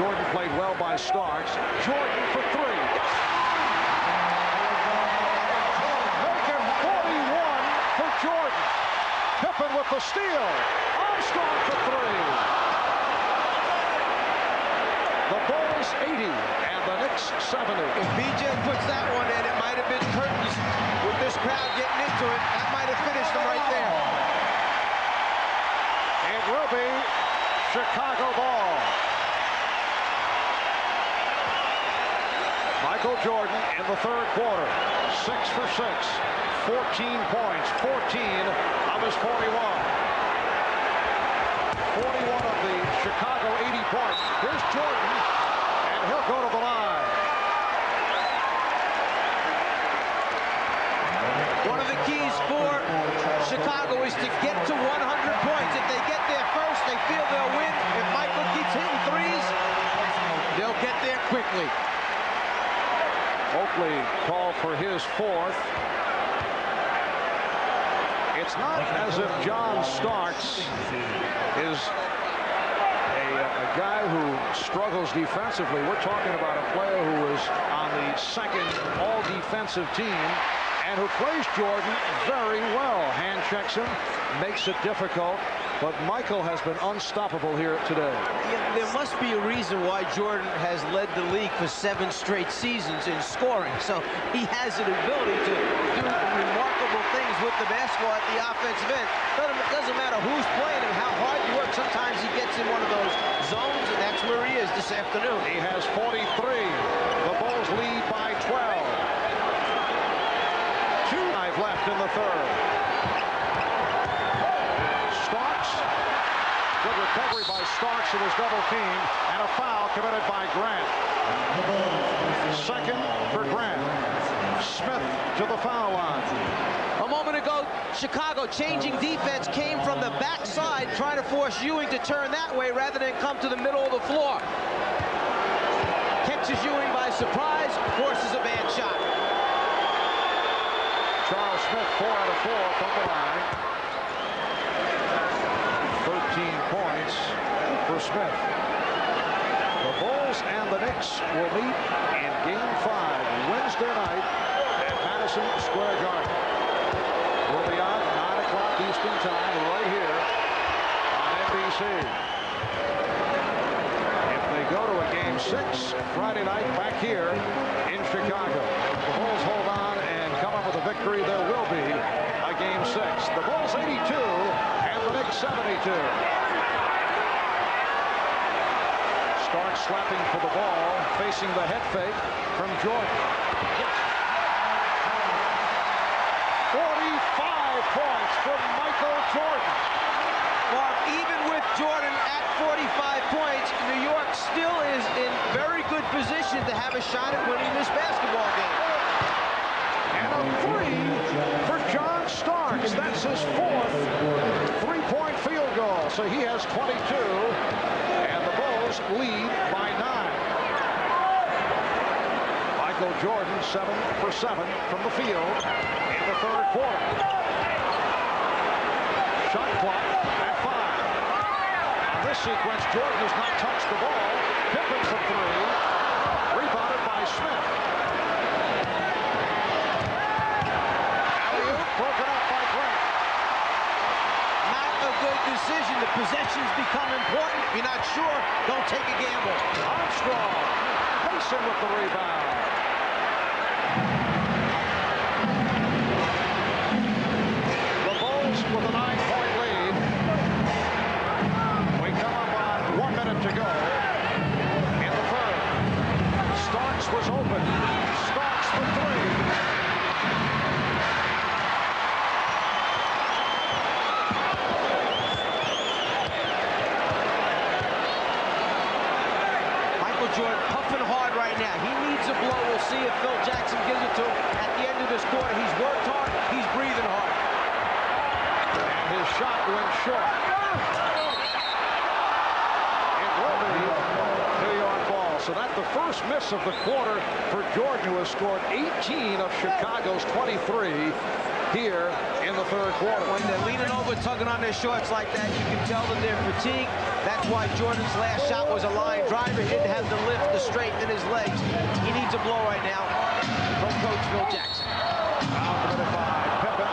Jordan played well by Starks. Jordan for 3. Making 41 for Jordan. Pippen with the steal. Armstrong for 3. The Bulls 80 and the Knicks 70. If BJ puts that one in, it might have been curtains. With this crowd getting into it, that might have finished them right there. It will be Chicago ball. Michael Jordan in the third quarter, 6 for 6, 14 points, 14 of his 41. 41 of the Chicago 80 points. Here's Jordan, and he'll go to the line. One of the keys for Chicago is to get to 100 Oakley. Oakley called for his fourth. It's not as if John Starks is a guy who struggles defensively. We're talking about a player who is on the second all-defensive team and who plays Jordan very well. Hand checks him, makes it difficult, but Michael has been unstoppable here today. Yeah, there must be a reason why Jordan has led the league for 7 straight seasons in scoring. So he has an ability to do remarkable things with the basketball at the offensive end. Doesn't matter who's playing him, how hard you work. Sometimes he gets in one of those zones, and that's where he is this afternoon. He has 43. The Bulls lead by 12. 2:05 left in the third. Starks. Good recovery by Starks, who was double teamed, and a foul committed by Grant. Second for Grant. Smith to the foul line. A moment ago, Chicago changing defense came from the backside, trying to force Ewing to turn that way rather than come to the middle of the floor. Catches Ewing by surprise, forces a bad shot. Charles Smith, 4 out of 4 from the line. 13 points for Smith. The Bulls and the Knicks will meet in Game 5 Wednesday night at Madison Square Garden. We'll be on 9 o'clock Eastern Time right here on NBC. If they go to a Game 6 Friday night back here in Chicago, the Bulls hold on and come up with a victory, there will be a Game 6. The Bulls 82 and the Knicks 72. Stark slapping for the ball, facing the head fake from Jordan. 45 points from Michael Jordan. Well, even with Jordan at 45 points, New York still is in very good position to have a shot at winning this basketball game. And a 3 for John Starks. That's his 4th three-point field goal. So he has 22, and the Bulls lead by 9. Michael Jordan 7 for 7 from the field in the third quarter. Shot clock at 5. On this sequence, Jordan has not touched the ball. Pippen for 3. Rebounded by Smith. Alley-oop broken up by Grant. Not a good decision. The possessions become important. If you're not sure, don't take a gamble. Armstrong. Mason with the rebound. The Bulls with a 9-point lead. We come up on 1 minute to go in the third. Starks was open. Starks for 3. Jordan puffing hard right now. He needs a blow. We'll see if Phil Jackson gives it to him at the end of this quarter. He's worked hard. He's breathing hard. And his shot went short. It will be New York ball. So that's the first miss of the quarter for Jordan, who has scored 18 of Chicago's 23 here in the third quarter. When they're leaning over, tugging on their shorts like that, you can tell that they're fatigued. That's why Jordan's last shot was a line driver. He didn't have the lift, the strength in his legs. He needs a blow right now from Coach Phil Jackson. Foul committed by Pippen.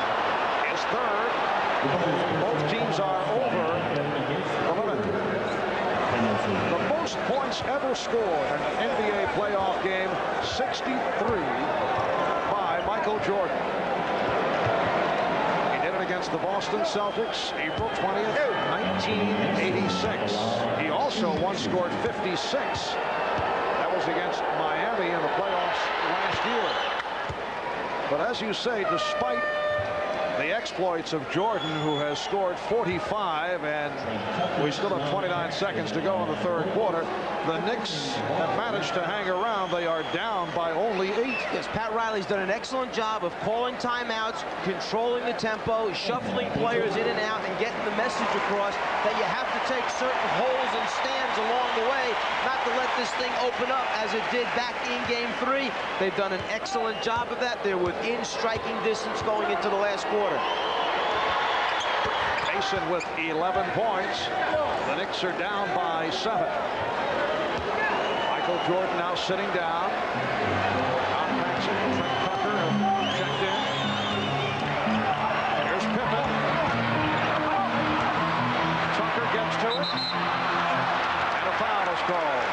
His third. Both teams are over the limit. The most points ever scored in an NBA playoff game, 63 by Michael Jordan. Against the Boston Celtics, April 20th, 1986. He also once scored 56. That was against Miami in the playoffs last year. But as you say, despite the exploits of Jordan, who has scored 45, and we still have 29 seconds to go in the third quarter, the Knicks have managed to hang around. They are down by only 8. Yes, Pat Riley's done an excellent job of calling timeouts, controlling the tempo, shuffling players in and out, and getting the message across that you have to take certain holes and stands along the way, not to let this thing open up as it did back in Game 3. They've done an excellent job of that. They're within striking distance going into the last quarter. Mason with 11 points. The Knicks are down by 7. Michael Jordan now sitting down. John Paxson, Trent Tucker have checked in. Here's Pippen. Tucker gets to it. And a foul is called.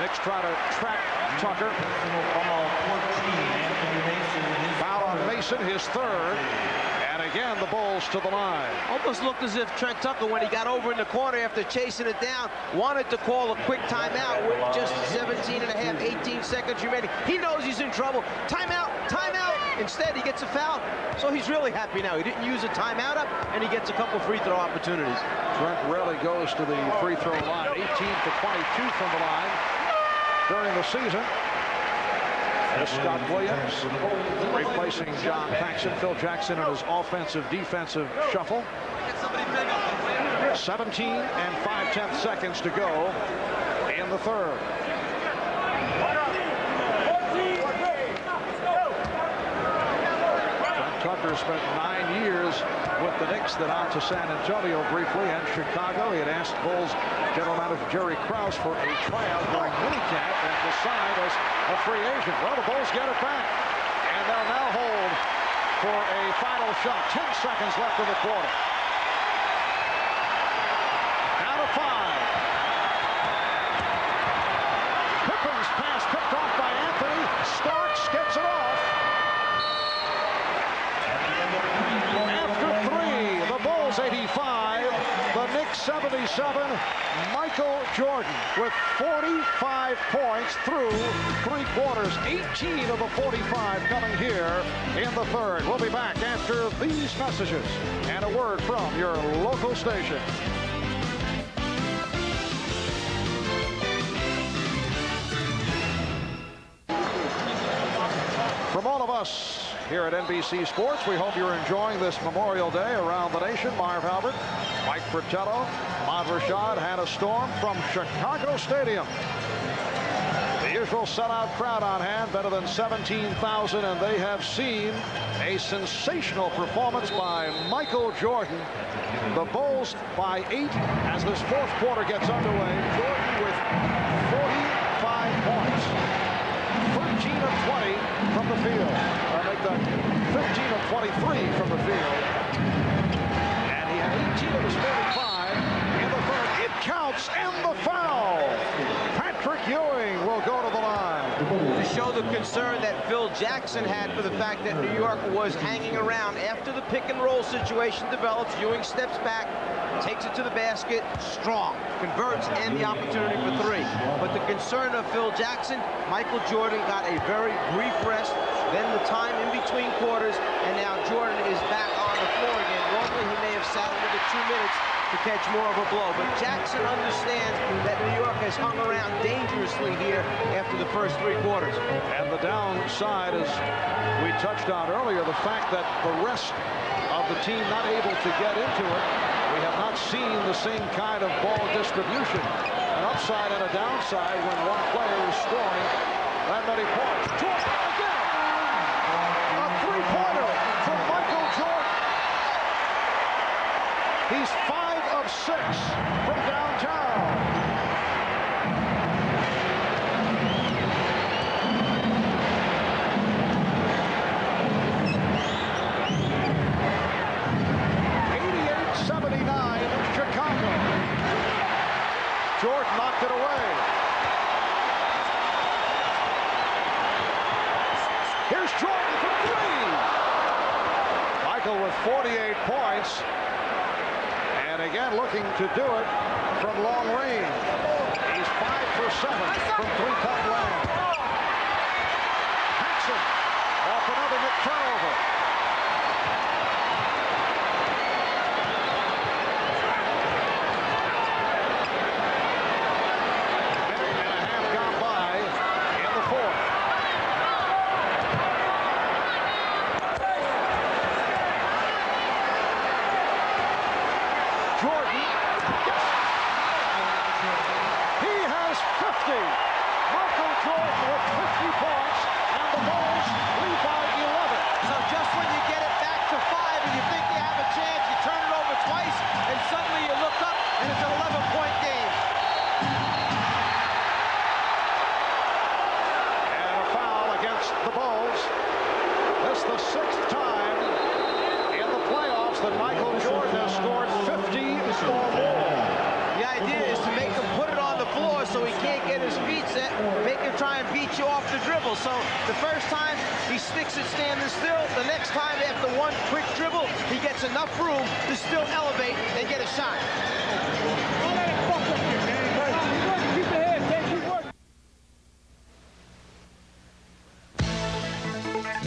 Knicks try to trap Tucker. Foul on Mason, his 3rd. And again, the Bulls to the line. Almost looked as if Trent Tucker, when he got over in the corner after chasing it down, wanted to call a quick timeout with just 17 and a half, 18 seconds remaining. He knows he's in trouble. Timeout, timeout. Instead, he gets a foul. So he's really happy now. He didn't use a timeout up, and he gets a couple free throw opportunities. Trent rarely goes to the free throw line. 18 to 22 from the line during the season. There's Scott Williams replacing John Paxson. Phil Jackson in his offensive-defensive shuffle. 17 and 5/10 seconds to go in the 3rd. Trent Tucker spent 9 years with the Knicks, then on to San Antonio briefly and Chicago. He had asked Bulls general manager Jerry Krause for a tryout during minicamp and decide as a free agent. Well, the Bulls get it back, and they'll now hold for a final shot. 10 seconds left in the quarter. Down to 5. Pippen's pass picked off by Anthony. Starks gets it off. After 3, the Bulls 85, the Knicks 77. Michael Jordan with 45 points through 3 quarters. 18 of the 45 coming here in the 3rd. We'll be back after these messages and a word from your local station. From all of us here at NBC Sports, we hope you're enjoying this Memorial Day around the nation. Marv Albert, Mike Fratello, Ahmad Rashad, Hannah Storm from Chicago Stadium. The usual sellout crowd on hand, better than 17,000, and they have seen a sensational performance by Michael Jordan. The Bulls by 8 as this 4th quarter gets underway. Jordan with 45 points. 13 of 20 from the field. I'll make that 15 of 23 from the field. And he had 18 of his 45 in the 3rd. It counts, and the foul. Patrick Ewing will go to the line. To show the concern that Phil Jackson had for the fact that New York was hanging around. After the pick and roll situation develops, Ewing steps back, takes it to the basket, strong, converts, and the opportunity for 3. But the concern of Phil Jackson, Michael Jordan got a very brief rest, then the time in between quarters, and now Jordan is back on the floor again. Normally he may have sat another 2 minutes to catch more of a blow, but Jackson understands that New York has hung around dangerously here after the first 3 quarters. And the downside, as we touched on earlier, the fact that the rest of the team not able to get into it. We have not seen the same kind of ball distribution. An upside and a downside when one player is scoring that many points. Jordan again! A 3-pointer from Michael Jordan. He's 5 of 6 from downtown. Jordan knocked it away. Here's Jordan for 3. Michael with 48 points. And again looking to do it from long range. He's 5 for 7 from 3-point land. Paxson off another turnover. that Michael Jordan has scored 50 or more. The idea is to make him put it on the floor so he can't get his feet set, make him try and beat you off the dribble. So the first time he sticks it standing still, the next time after one quick dribble, he gets enough room to still elevate and get a shot.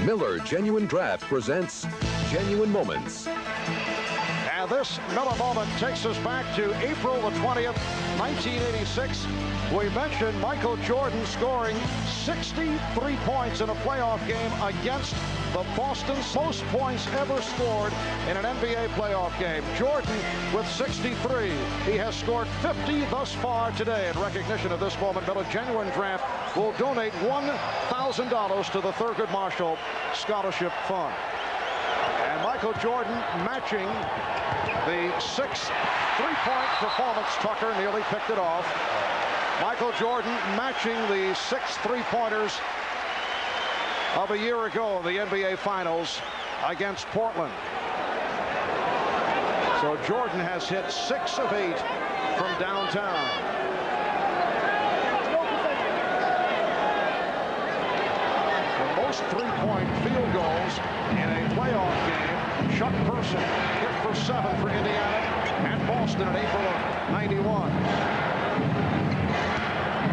Miller Genuine Draft presents Genuine Moments. And this Miller moment takes us back to April the 20th, 1986. We mentioned Michael Jordan scoring 63 points in a playoff game against the Boston's most points ever scored in an NBA playoff game. Jordan with 63. He has scored 50 thus far today. In recognition of this moment, Miller Genuine Draft will donate $1,000 to the Thurgood Marshall Scholarship Fund. And Michael Jordan matching the 6 3-point performance. Tucker nearly picked it off. Michael Jordan matching the 6 3-pointers of a year ago in the NBA Finals against Portland. So Jordan has hit 6 of 8 from downtown. The most 3-point field goals in a playoff game. Chuck Person hit for 7 for Indiana and Boston in April of '91.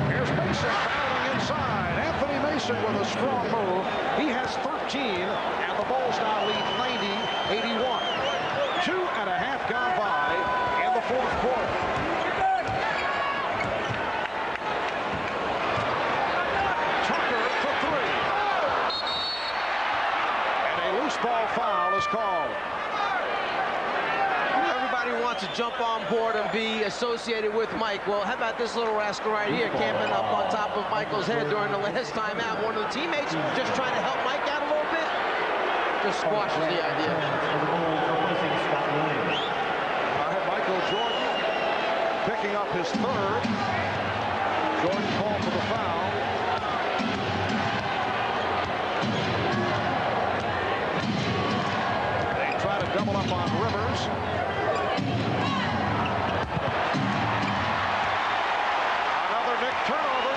Here's Mason battling inside. Anthony Mason with a strong move. He has 13, and the Bulls now lead 90-81. 2.5 gone by in the fourth quarter. Tucker for 3. And a loose ball foul is called. Everybody wants to jump on board and be associated with Mike. Well, how about this little rascal right here camping up on top of Michael's head during the last time out? One of the teammates just trying to help Mike out a little bit. Just squashes the idea. Michael Jordan picking up his 3rd. Jordan called for the foul. They try to double up on Rivers. Another Knick turnover.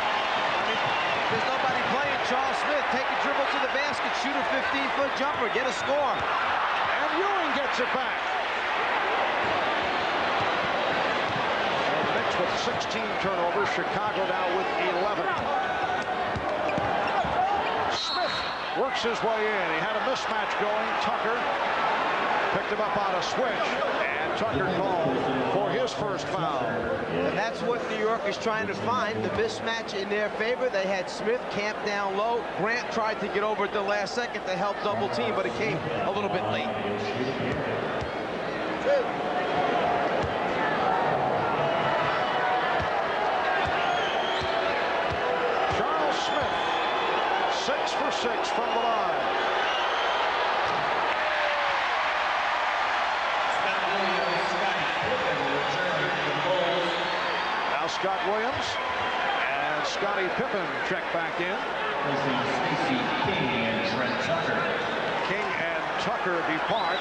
There's nobody playing. Charles Smith, take a dribble to the basket, shoot a 15-foot jumper, get a score. And Ewing gets it back. And the Knicks with 16 turnovers. Chicago now with 11. Smith works his way in. He had a mismatch going. Tucker picked him up on a switch. And Tucker called for his first foul. And that's what New York is trying to find, the mismatch in their favor. They had Smith camped down low. Grant tried to get over at the last second to help double team, but it came a little bit late. Charles Smith, 6 for 6 from the line. Now Scott Williams and Scottie Pippen check back in. King and Tucker depart.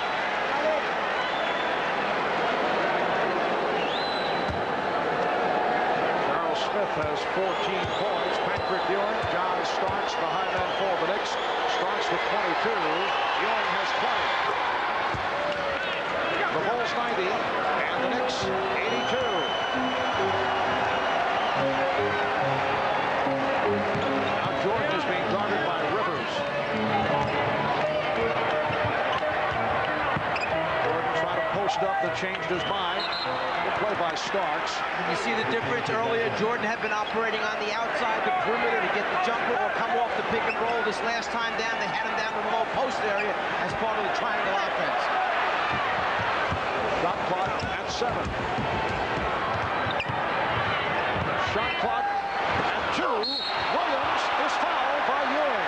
Charles Smith has 14 points. Patrick Ewing, John Starks, the high man for the Knicks. Starks with 22. Ewing has 20. The Bulls 90 and the Knicks 82. Now Jordan is being guarded by Rivers. Jordan trying to post up, but changed his mind. Good play by Starks. You see the difference earlier? Jordan had been operating on the outside, the perimeter, to get the jumper or come off the pick and roll. This last time down, they had him down in the low post area as part of the triangle offense. Shot clock at 7. Shot clock at 2. Williams is fouled by Ewing.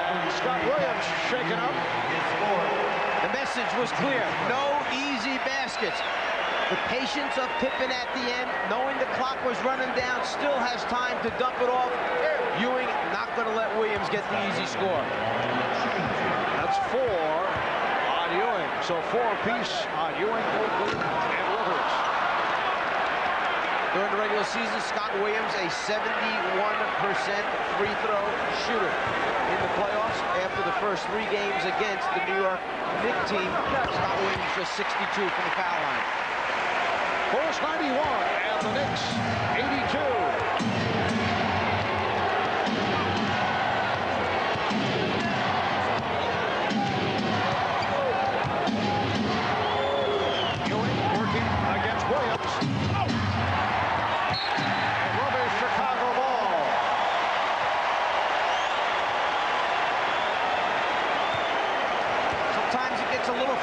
And Scott Williams shaken up. The message was clear. No easy baskets. The patience of Pippen at the end, knowing the clock was running down, still has time to dump it off. Ewing not going to let Williams get the easy score. That's 4 So 4 apiece on Ewing, Oakley, and Rivers. During the regular season, Scott Williams, a 71% free throw shooter. In the playoffs, after the first 3 games against the New York Knicks team, Scott Williams just 62 from the foul line. Bulls 91 and the Knicks 82.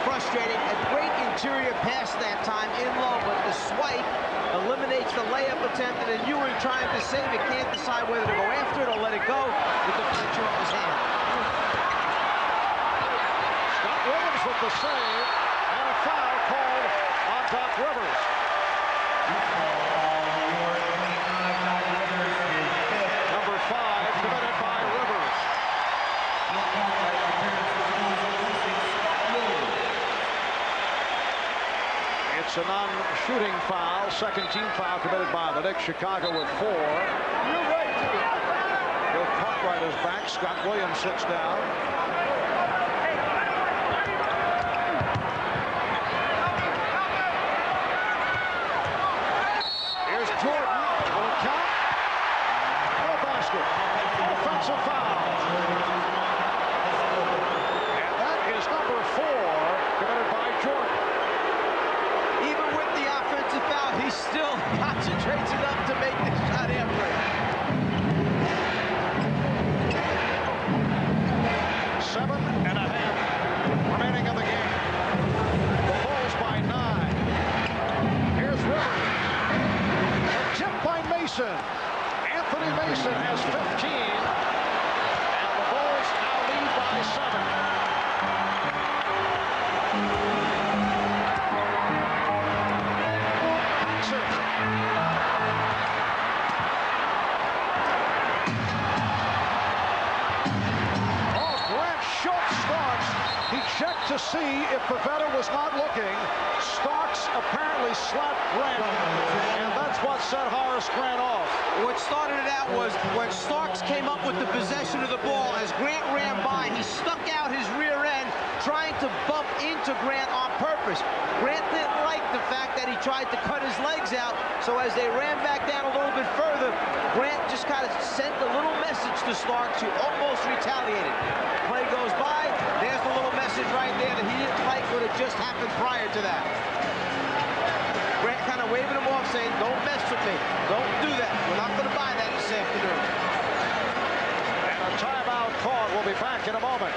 Frustrating. A great interior pass that time in low, but the swipe eliminates the layup attempt, and then Ewing trying to save it can't decide whether to go after it or let it go with the punch off his hand. Scott Williams with the save, and a foul called on Doc Rivers. Number 5 committed by Rivers. It's a non-shooting foul, second team foul committed by the Knicks. Chicago with 4. Bill Cartwright is back. Scott Williams sits down. Here's Jordan. Will it count? No basket. Offensive foul. And that is number 4 committed by Jordan. He still concentrates enough to make this shot after it. 7.5 remaining in the game. The Bulls by 9. Here's Rivers. A tip by Mason. Anthony Mason has 15. And the Bulls now lead by 7. Checked to see if Pavetta was not looking. Starks apparently slapped Grant, and that's what set Horace Grant off. What started it out was when Starks came up with the possession of the ball. As Grant ran by, he stuck out his rear end, trying to bump into Grant on purpose. Grant didn't like the fact that he tried to cut his legs out, so as they ran back down a little bit further, Grant just kind of sent a little message to Starks, who almost retaliated. Play goes by, there's the little message right there that he didn't like what had just happened prior to that. Grant kind of waving him off, saying, don't mess with me. Don't do that. We're not going to buy that this afternoon. And a timeout call. We'll be back in a moment.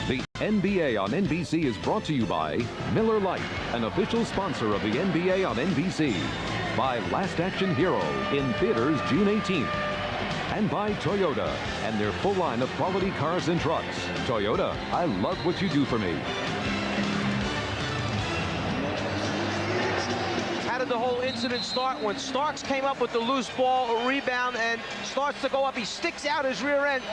The NBA on NBC is brought to you by Miller Lite, an official sponsor of the NBA on NBC. By Last Action Hero, in theaters June 18th. And by Toyota and their full line of quality cars and trucks. Toyota, I love what you do for me. How did the whole incident start? When Starks came up with the loose ball, a rebound, and starts to go up, he sticks out his rear end,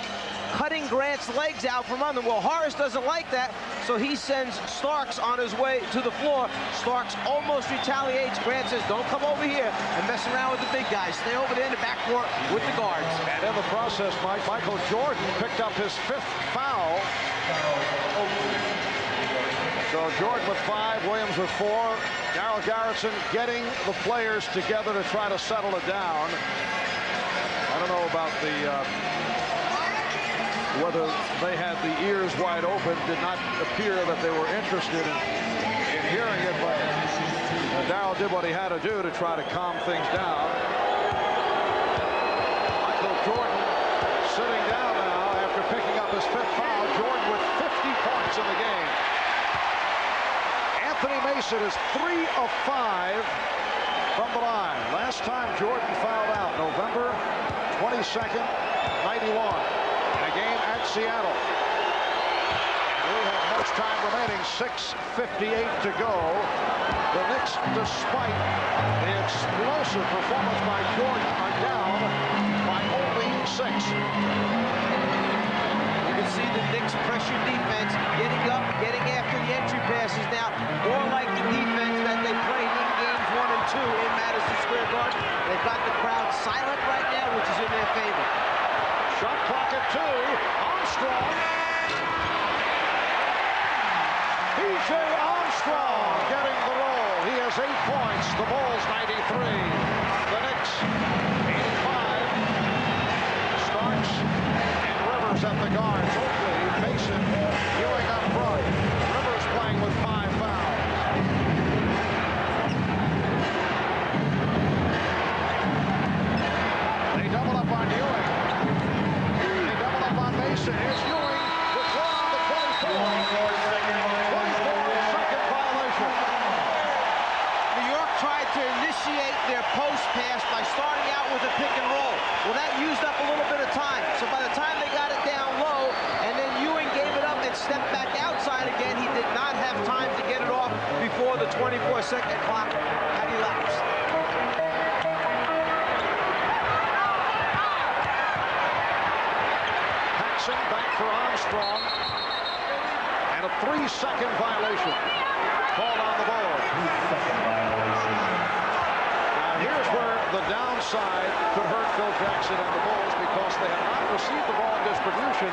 cutting Grant's legs out from under him. Well, Horace doesn't like that, so he sends Starks on his way to the floor. Starks almost retaliates. Grant says, don't come over here and mess around with the big guys. Stay over there in the backcourt with the guards. And in the process, Michael Jordan picked up his 5th foul. So Jordan with 5, Williams with 4. Darryl Garretson getting the players together to try to settle it down. I don't know about whether they had the ears wide open. Did not appear that they were interested in hearing it, but Darryl did what he had to do to try to calm things down. Michael Jordan sitting down now after picking up his 5th foul. Jordan with 50 points in the game. Anthony Mason is 3 of 5 from the line. Last time Jordan fouled out, November 22nd, 91. Game at Seattle. And we have much time remaining, 6:58 to go. The Knicks, despite the explosive performance by Jordan, are down by only 6. You can see the Knicks pressure defense, getting up, getting after the entry passes now, more like the defense that they played in games 1 and 2 in Madison Square Garden. They've got the crowd silent right now, which is in their favor. Shot clock at 2. Armstrong. B.J. Armstrong getting the roll. He has 8 points. The Bulls 93. The Knicks 85. Starks and Rivers at the guards. Oakley, Mason, Ewing up front. Rivers playing with 5 fouls. They double up on Ewing. They double up on Mason. Here's Ewing with 1 on the 24. 24-second violation. New York tried to initiate their post pass by starting out with a pick and roll. Well, that used up a little bit of time. So by the time they got it down low, and then Ewing gave it up and stepped back outside again, he did not have time to get it off before the 24-second clock had elapsed. Paxson back for Armstrong. And a 3-second violation called on the board. Now here's where the downside could hurt Phil Jackson and the Bulls, because they have not received the ball distribution,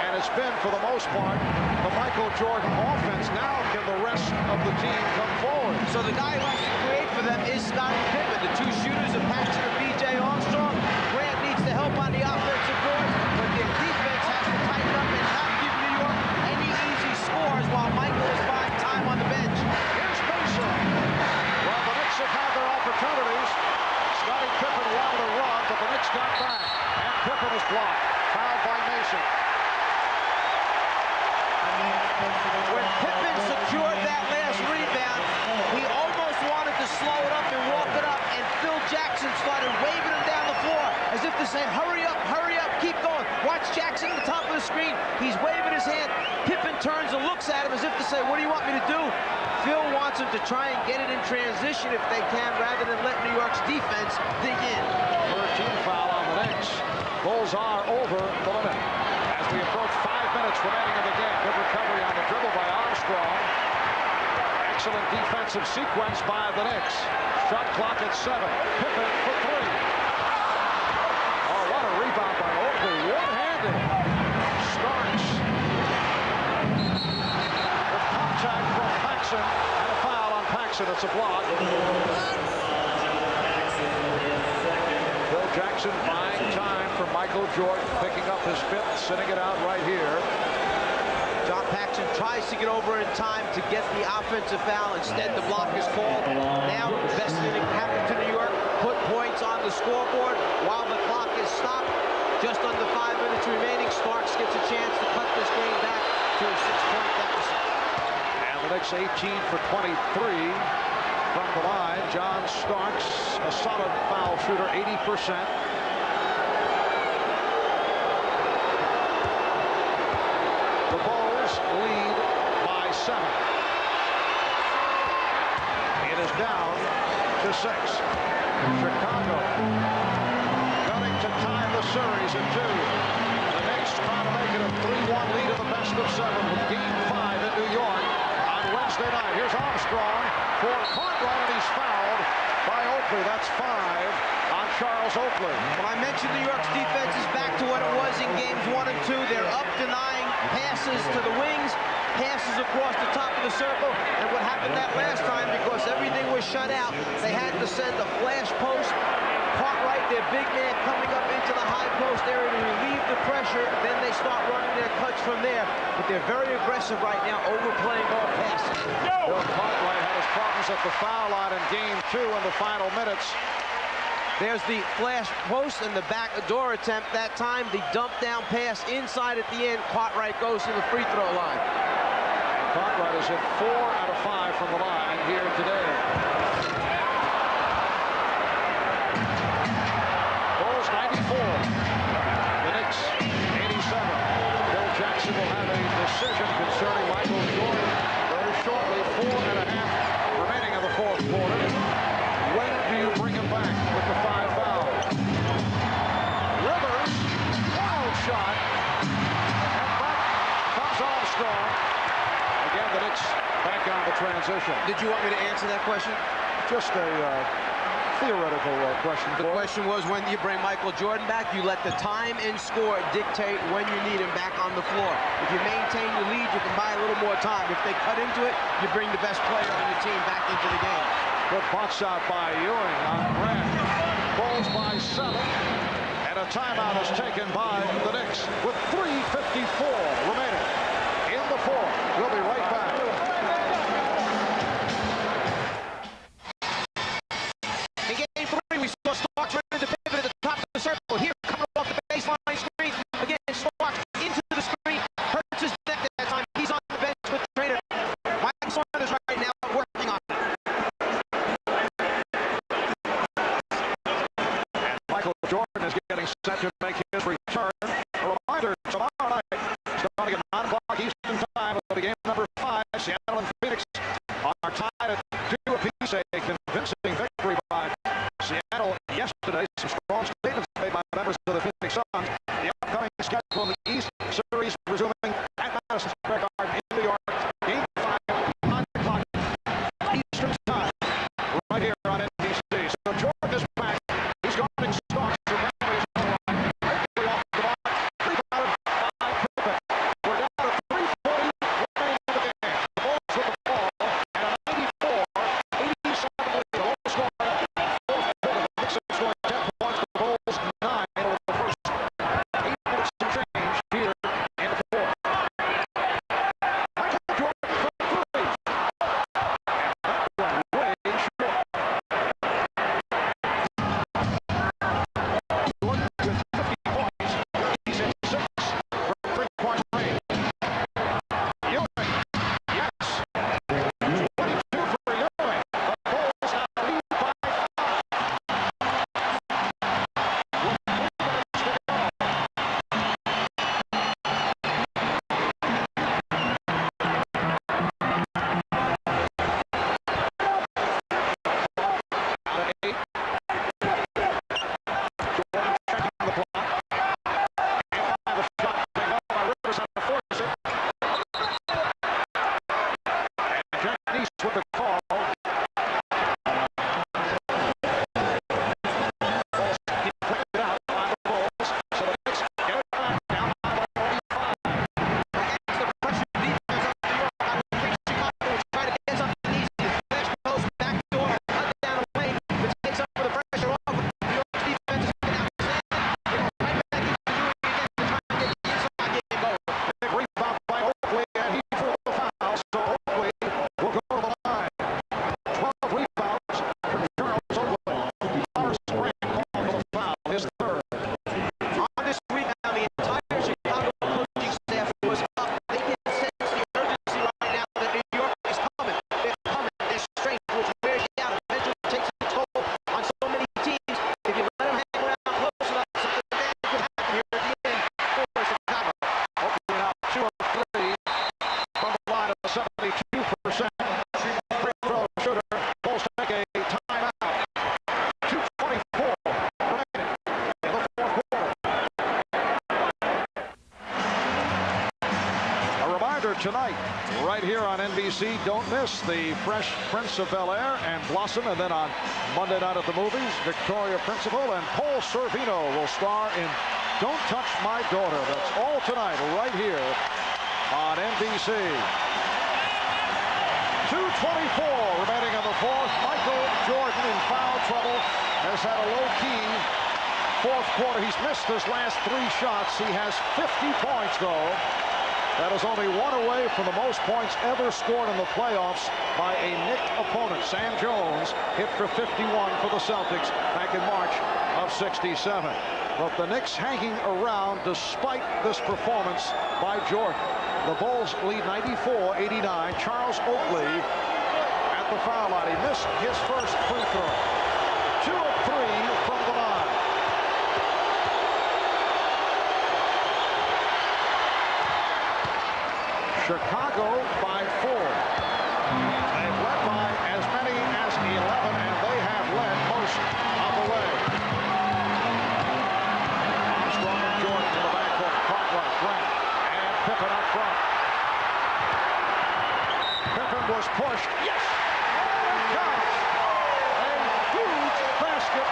and it's been, for the most part, the Michael Jordan offense. Now can the rest of the team come forward? So the guy who has to create for them is Scottie Pippen. The 2 shooters of Paxson and B.J. Armstrong. Grant needs to help on the offensive board, but their defense has to tighten up and not give New York any easy scores while Michael is buying time on the bench. Here's Mason. Well, the Knicks have had their opportunities. Scottie Pippen wanted to run, but the Knicks got back. And Pippen is blocked. Fouled by Mason. When Pippen secured that last rebound, he almost wanted to slow it up and walk it up, and Phil Jackson started waving him down the floor as if to say, hurry up, keep going. Watch Jackson at the top of the screen. He's waving his hand. Pippen turns and looks at him as if to say, what do you want me to do? Phil wants him to try and get it in transition if they can, rather than let New York's defense dig in. 13 foul on the Knicks. Bulls are over the limit. As we approach 5 minutes remaining in the game. Good recovery on the dribble by Armstrong. Excellent defensive sequence by the Knicks. Shot clock at 7. Pippen for 3. Oh, what a rebound by Oakley. One-handed. Starks. With contact from Paxson. And a foul on Paxson. It's a block. Phil Jackson buying time for Michael Jordan, picking up his 5th, sitting it out right here. John Paxson tries to get over in time to get the offensive foul. Instead, the block is called. Now, best thing that happened to New York, put points on the scoreboard while the clock is stopped. Just under 5 minutes remaining, Starks gets a chance to cut this game back to a 6-point deficit. And the Knicks 18 for 23 from the line. John Starks, a solid foul shooter, 80%. The Bulls lead by 7. It is down to 6. Chicago gunning to tie the series at 2. The Knicks trying to make it a 3-1 lead in the best of 7 with Game 5 in New York on Wednesday night. Here's Armstrong for Cartwright, and he's fouled by Oakley. That's 5 on Charles Oakley. When I mentioned New York's defense is back to what it was in games 1 and 2. They're up denying passes to the wings, passes across the top of the circle, and what happened that last time, because everything was shut out, they had to send a flash post. Cartwright, their big man, coming up into the high post area to relieve the pressure. Then they start running their cuts from there. But they're very aggressive right now, overplaying all passes. Bill Cartwright had his problems at the foul line in Game 2 in the final minutes. There's the flash post and the back door attempt. That time, the dump down pass inside at the end. Cartwright goes to the free throw line. Cartwright is at 4 out of 5 from the line here today. Bulls 94. The Knicks 87. Phil Jackson will have a decision concerning Michael Jordan very shortly. 4.5 remaining in the 4th quarter. When do you bring him back with the 5 foul? Rivers, wild shot. And back transition. Did you want me to answer that question? Just a theoretical question. The question was, when you bring Michael Jordan back, you let the time and score dictate when you need him back on the floor. If you maintain your lead, you can buy a little more time. If they cut into it, you bring the best player on your team back into the game. Good box out by Ewing on Grant. Bulls by 7. And a timeout is taken by the Knicks with 3:54 remaining in the fourth. We'll be right back. In game 3, we saw Starks ready to pivot at the top of the circle. Here, coming off the baseline screen. Again, Starks into the screen. Hurts his neck that time. He's on the bench with the trainer. Mike Saunders right now working on it. And Michael Jordan is getting set to make his return. A reminder, tomorrow night, starting at 9 o'clock Eastern Time, will be game number 5. Seattle and Phoenix are tied at 2 apiece. A convincing victory by Seattle yesterday. Some strong statements made by members of the Phoenix Suns. The upcoming schedule in the East series resuming at Madison Square Garden in New York. Game 5, 9 o'clock Eastern Time, right here on NBC. So Jordan is back. He's guarding Starks. Tonight, right here on NBC, don't miss the Fresh Prince of Bel-Air and Blossom, and then on Monday night at the movies, Victoria Principal and Paul Sorvino will star in Don't Touch My Daughter. That's all tonight, right here on NBC. 2:24 remaining in the fourth. Michael Jordan in foul trouble has had a low-key fourth quarter. He's missed his last 3 shots. He has 50 points, though. That is only one away from the most points ever scored in the playoffs by a Knick opponent. Sam Jones hit for 51 for the Celtics back in March of '67. But the Knicks hanging around despite this performance by Jordan. The Bulls lead 94-89. Charles Oakley at the foul line. He missed his first free throw. 2 of 3 from the line. Chicago by 4. They've led by as many as 11, and they have led most of the way. Armstrong and Jordan in the backcourt. Cartwright, Grant, and Pippen up front. Pippen Jordan was pushed. Yes! Oh, it counts! A huge basket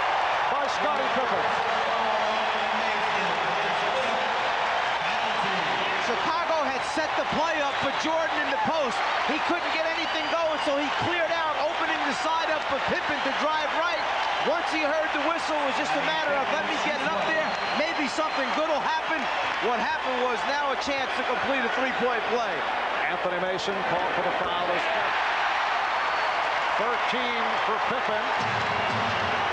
by Scottie Pippen. Chicago had set the play up for Jordan in the post. He couldn't get anything going, so he cleared out, opening the side up for Pippen to drive right. Once he heard the whistle, it was just a matter of, let me get it up there. Maybe something good will happen. What happened was now a chance to complete a three-point play. Anthony Mason called for the foul. 13 for Pippen.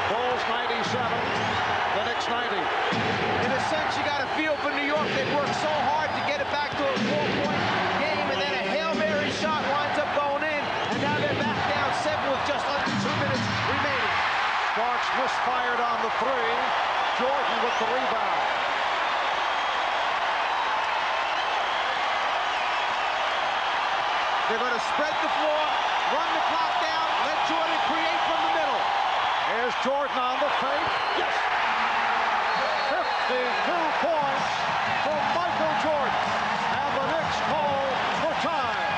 Bulls 97, the Knicks 90. In a sense, you got a feel for New York. They worked so hard to get it back to a 4-point game, and then a Hail Mary shot winds up going in, and now they're back down 7 with just under 2 minutes remaining. Starks misfired on the three. Jordan with the rebound. They're going to spread the floor, run the clock down, let Jordan create from the middle. Here's Jordan on the fake. Yes! 52 points from Michael Jordan. And the Knicks call for time.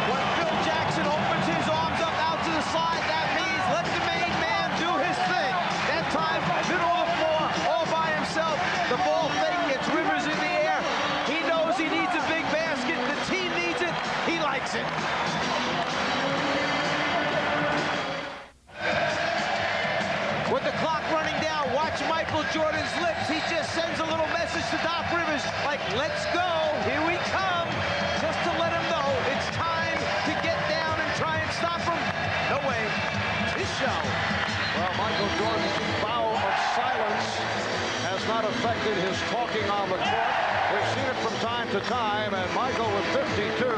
When Phil Jackson opens his arms up out to the side, that means let the main man do his thing. That time, middle of the floor, all by himself. The ball fake gets Rivers in the air. He knows he needs a big basket. The team needs it. He likes it. With the clock running down, watch Michael Jordan's lips. He just sends a little message to Doc Rivers, like, let's go, here we come. Just to let him know it's time to get down and try and stop him. No way. His show. Well, Michael Jordan's vow of silence has not affected his talking on the court. We've seen it from time to time, and Michael with 52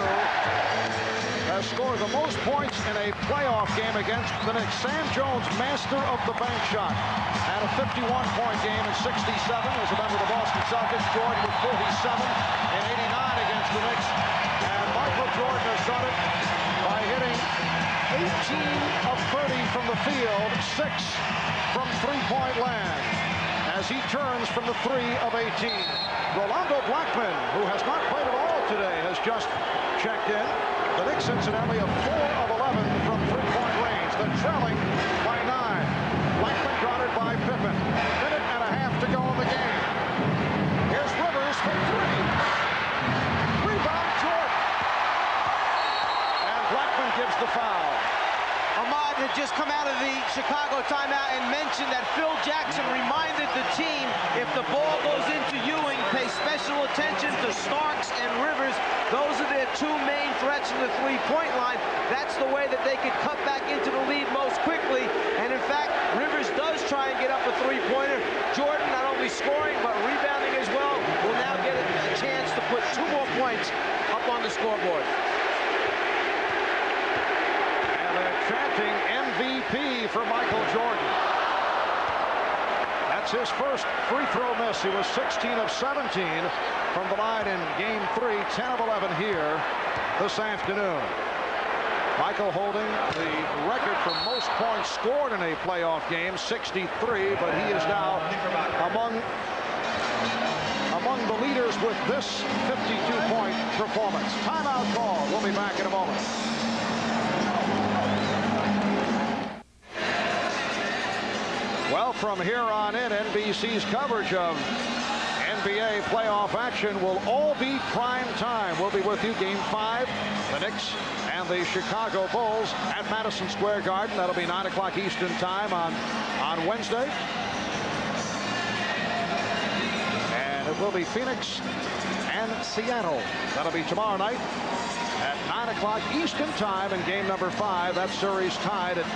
has scored the most points in a playoff game against the Knicks. Sam Jones, master of the bank shot, had a 51-point game in 67 as a member of the Boston Celtics. Jordan with 47 in 89 against the Knicks. And Michael Jordan has done it by hitting 18 of 30 from the field, 6 from three-point land, as he turns from the 3 of 18. Rolando Blackman, who has not played at all today, has just checked in. The Knicks, incidentally, of 4 of 11 from three-point range. They're trailing by 9. Blackman guarded by Pippen. A minute and a half to go in the game. Here's Rivers for 3. Rebound Jordan. And Blackman gives the foul. Ahmad had just come out of the Chicago timeout and mentioned that Phil Jackson reminded the team, if the ball goes into Ewing, pay special attention to Starks and Rivers. Those are their 2 main threats in the three-point line. That's the way that they could cut back into the lead most quickly. And in fact, Rivers does try and get up a three-pointer. Jordan, not only scoring, but rebounding as well, will now get a chance to put 2 more points up on the scoreboard. Chanting MVP for Michael Jordan. That's his first free throw miss. He was 16 of 17 from the line in game 3, 10 of 11 here this afternoon. Michael holding the record for most points scored in a playoff game, 63, but he is now among the leaders with this 52-point performance. Timeout call. We'll be back in a moment. Well, from here on in, NBC's coverage of NBA playoff action will all be prime time. We'll be with you game 5, the Knicks and the Chicago Bulls at Madison Square Garden. That'll be 9 o'clock Eastern time on Wednesday. And it will be Phoenix and Seattle. That'll be tomorrow night at 9 o'clock Eastern time in game number 5. That series tied at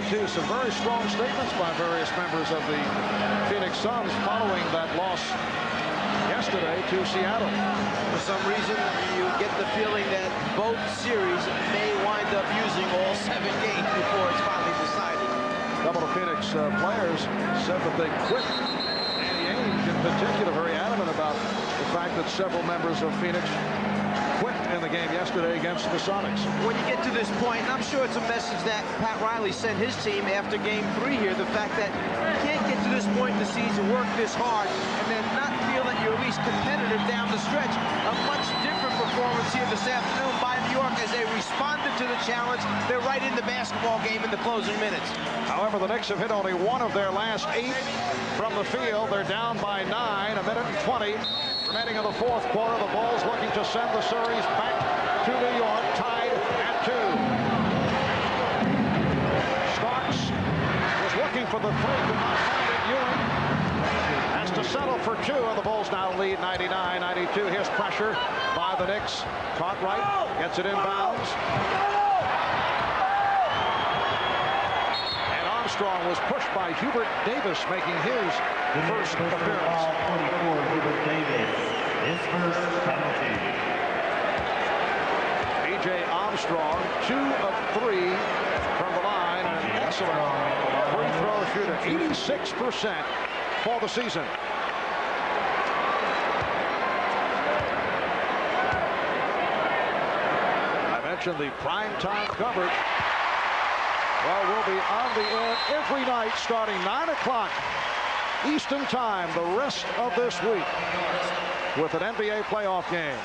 2. Some very strong statements by various members of the Phoenix Suns following that loss yesterday to Seattle. For some reason, you get the feeling that both series may wind up using all 7 games before it's finally decided. A couple of Phoenix players said that they quit. Danny Ainge in particular very adamant about the fact that several members of Phoenix quit in the game yesterday against the Sonics. When you get to this point, and I'm sure it's a message that Pat Riley sent his team after Game 3 here, the fact that you can't get to this point in the season, work this hard, and then not feel that you're at least competitive down the stretch. A much different performance here this afternoon by New York as they responded to the challenge. They're right in the basketball game in the closing minutes. However, the Knicks have hit only 1 of their last 8 from the field. They're down by 9, a minute and 20 remaining in the fourth quarter. The Bulls looking to send the series back to New York, tied at 2. Starks was looking for the 3, could not find it. Ewing has to settle for 2, and the Bulls now lead 99-92. Here's pressure by the Knicks. Caught right, gets it inbounds. And Armstrong was pushed by Hubert Davis, making his first appearance. Hubert Davis, his first penalty. B.J. Armstrong, 2 of 3 from the line. An excellent free throw shooter, 86% for the season. I mentioned the primetime coverage. Well, we'll be on the air every night starting 9 o'clock Eastern time the rest of this week with an NBA playoff game.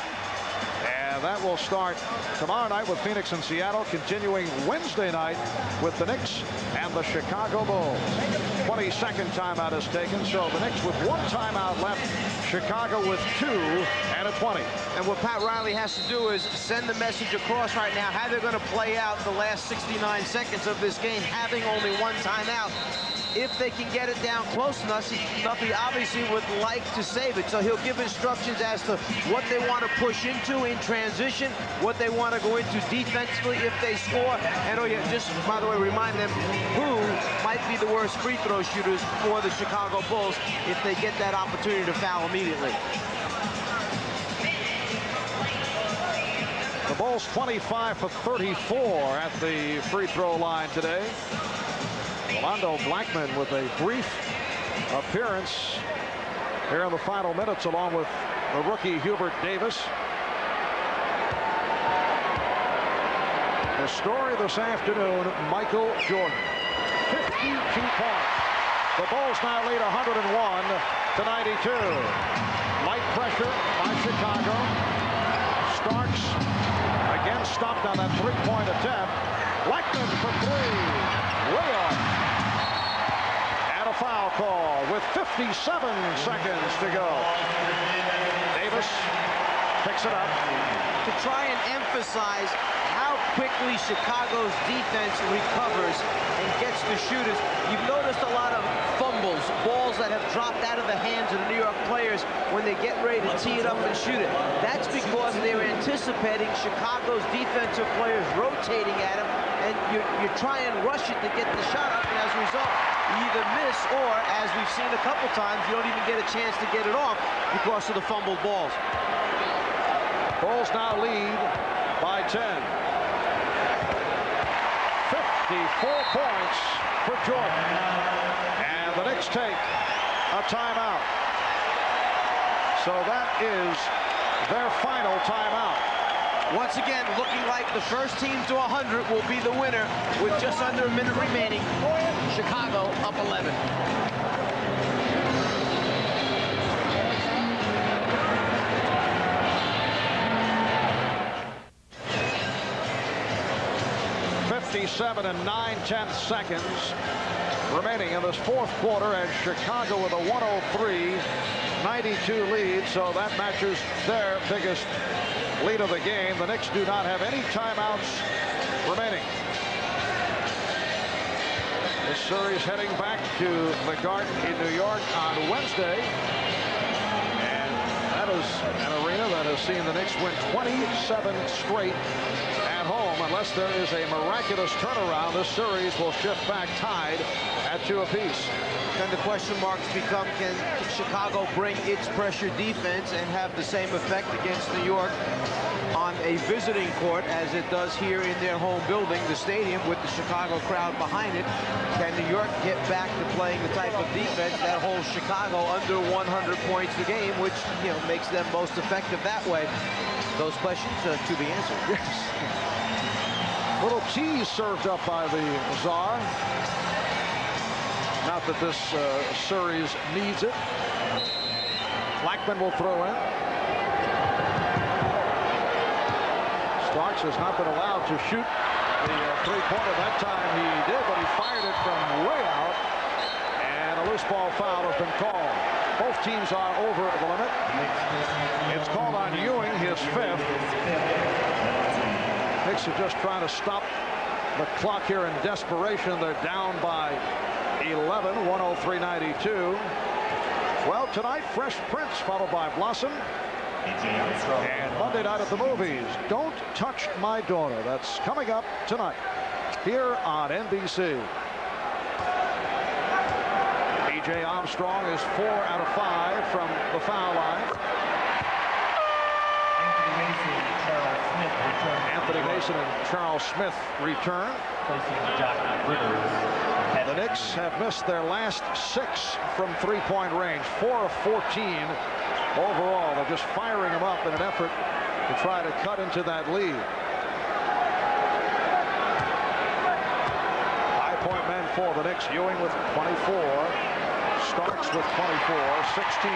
And that will start tomorrow night with Phoenix and Seattle, continuing Wednesday night with the Knicks and the Chicago Bulls. 22nd timeout is taken, so the Knicks with 1 timeout left, Chicago with 2 and a 20. And what Pat Riley has to do is send the message across right now how they're going to play out the last 69 seconds of this game, having only 1 timeout. If they can get it down close enough, he obviously would like to save it. So he'll give instructions as to what they want to push into in transition, what they want to go into defensively if they score. And just, by the way, remind them who might be the worst free throw shooters for the Chicago Bulls if they get that opportunity to foul immediately. The Bulls 25 for 34 at the free throw line today. Rolando Blackman with a brief appearance here in the final minutes along with the rookie Hubert Davis. The story this afternoon, Michael Jordan. 52 points. The Bulls now lead 101-92. Light pressure by Chicago. Starks again stopped on that 3-point attempt. Blackman for 3. Way off. And a foul call with 57 seconds to go. Davis picks it up. To try and emphasize how quickly Chicago's defense recovers and gets the shooters. You've noticed a lot of fumbles, balls that have dropped out of the hands of the New York players when they get ready to tee it up and shoot it. That's because they're anticipating Chicago's defensive players rotating at them, and you try and rush it to get the shot up, and as a result, you either miss or, as we've seen a couple times, you don't even get a chance to get it off because of the fumbled balls. Bulls now lead by 10. 54 points for Jordan. And the Knicks take a timeout. So that is their final timeout. Once again, looking like the first team to 100 will be the winner with just under a minute remaining. Chicago up 11. And 9/10 seconds remaining in this fourth quarter as Chicago with a 103-92 lead, so that matches their biggest lead of the game. The Knicks do not have any timeouts remaining. This series heading back to the Garden in New York on Wednesday, and that is an arena that has seen the Knicks win 27 straight at home. Unless there is a miraculous turnaround, this series will shift back tied at 2 apiece. Then the question marks become, can Chicago bring its pressure defense and have the same effect against New York on a visiting court as it does here in their home building, the stadium, with the Chicago crowd behind it? Can New York get back to playing the type of defense that holds Chicago under 100 points a game, which, makes them most effective that way? those questions to be answered. Yes. Little tease served up by the Czar. Not that this series needs it. Blackman will throw in. Starks has not been allowed to shoot the three-pointer. That time he did, but he fired it from way out. And a loose ball foul has been called. Both teams are over the limit. It's called on Ewing, his fifth. Knicks are just trying to stop the clock here in desperation. They're down by 11, 103-92. Well, tonight, Fresh Prince followed by Blossom. And Monday night at the movies, Don't Touch My Daughter. That's coming up tonight here on NBC. B.J. Armstrong is 4 out of 5 from the foul line. Anthony Mason and Charles Smith return. The Knicks have missed their last 6 from three-point range, 4 of 14 overall. They're just firing them up in an effort to try to cut into that lead. High-point men for the Knicks. Ewing with 24. Starks with 24. 16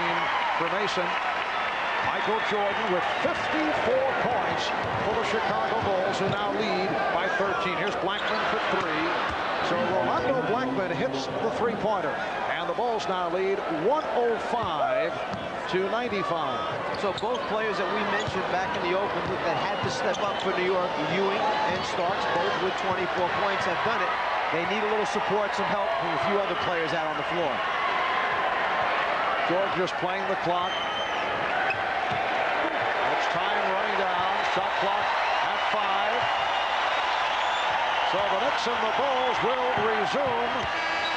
for Mason. Michael Jordan with 54 points for the Chicago Bulls, who now lead by 13. Here's Blackman for 3. So Rolando Blackman hits the three-pointer, and the Bulls now lead 105-95. So both players that we mentioned back in the open that had to step up for New York, Ewing and Starks, both with 24 points, have done it. They need a little support, some help from a few other players out on the floor. George just playing the clock. Time running down. Shot clock at 5. So the Knicks and the Bulls will resume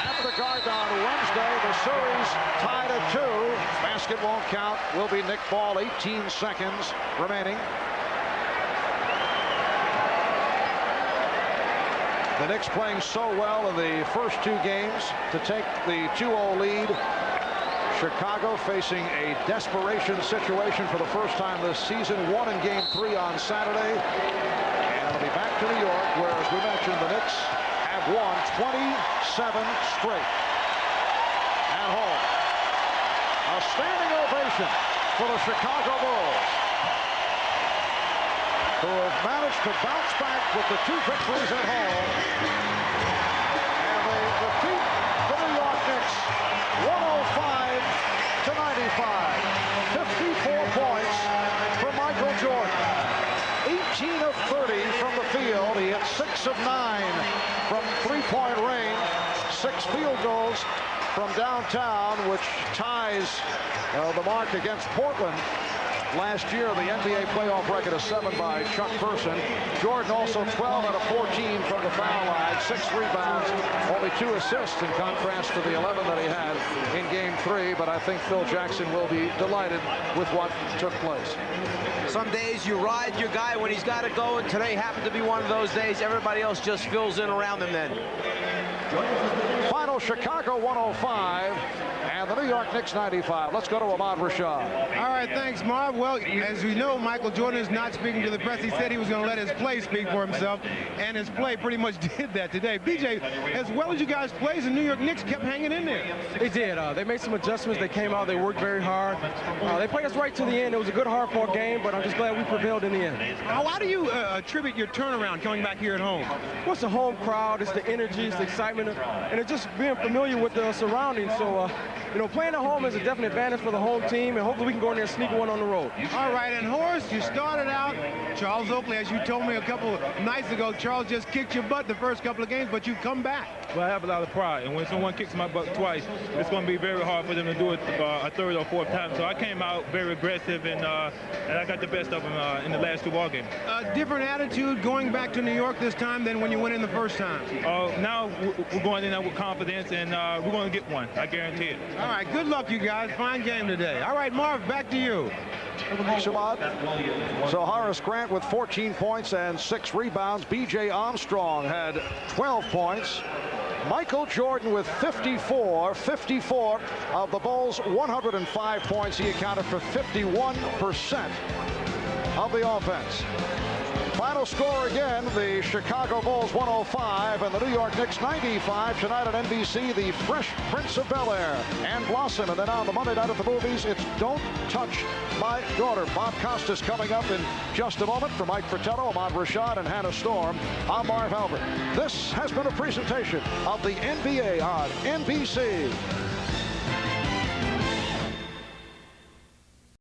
at the Garden on Wednesday. The series tied at 2. Basket won't count. Will be Knick ball. 18 seconds remaining. The Knicks playing so well in the first 2 games to take the 2-0 lead. Chicago facing a desperation situation for the first time this season. Won in Game 3 on Saturday. And it'll be back to New York, where, as we mentioned, the Knicks have won 27 straight at home. A standing ovation for the Chicago Bulls, who have managed to bounce back with the 2 victories at home. And they defeat the New York Knicks 105-95. 54 points for Michael Jordan. 18 of 30 from the field. He hit 6 of 9 from three-point range. 6 field goals from downtown, which ties the mark against Portland. Last year, the NBA playoff record is 7 by Chuck Person. Jordan also 12 out of 14 from the foul line, 6 rebounds, only 2 assists, in contrast to the 11 that he had in Game 3. But I think Phil Jackson will be delighted with what took place. Some days you ride your guy when he's got to go, and today happened to be one of those days. Everybody else just fills in around him then. Final Chicago 105 and the New York Knicks 95. Let's go to Ahmad Rashad. All right, thanks, Marv. Well, as we know, Michael Jordan is not speaking to the press. He said he was going to let his play speak for himself, and his play pretty much did that today. BJ, as well as you guys played, the New York Knicks kept hanging in there. They did. They made some adjustments. They came out. They worked very hard. They played us right to the end. It was a good, hard-fought game, but I'm just glad we prevailed in the end. How do you attribute your turnaround coming back here at home? Well, it's the home crowd. It's the energy. It's the excitement. And it's just being familiar with the surroundings. So, you know, playing at home is a definite advantage for the home team, and hopefully we can go in there and sneak one on the road. All right, and Horace, you started out, Charles Oakley, as you told me a couple nights ago, Charles just kicked your butt the first couple of games, but you come back. Well, I have a lot of pride, and when someone kicks my butt twice, it's going to be very hard for them to do it a third or fourth time. So I came out very aggressive, and I got the best of them in the last 2 ball games. Different attitude going back to New York this time than when you went in the first time? Now we're going in there with confidence, and we're going to get one. I guarantee it. All right, good luck, you guys. Fine game today. All right, Marv, back to you. Thanks, Ahmad. So Horace Grant with 14 points and 6 rebounds. B.J. Armstrong had 12 points. Michael Jordan with 54 of the Bulls' 105 points. He accounted for 51% of the offense. Final score again, the Chicago Bulls 105 and the New York Knicks 95. Tonight on NBC, the Fresh Prince of Bel-Air and Blossom. And then on the Monday night at the movies, it's Don't Touch My Daughter. Bob Costas coming up in just a moment. For Mike Fratello, Ahmad Rashad, and Hannah Storm, I'm Marv Albert. This has been a presentation of the NBA on NBC.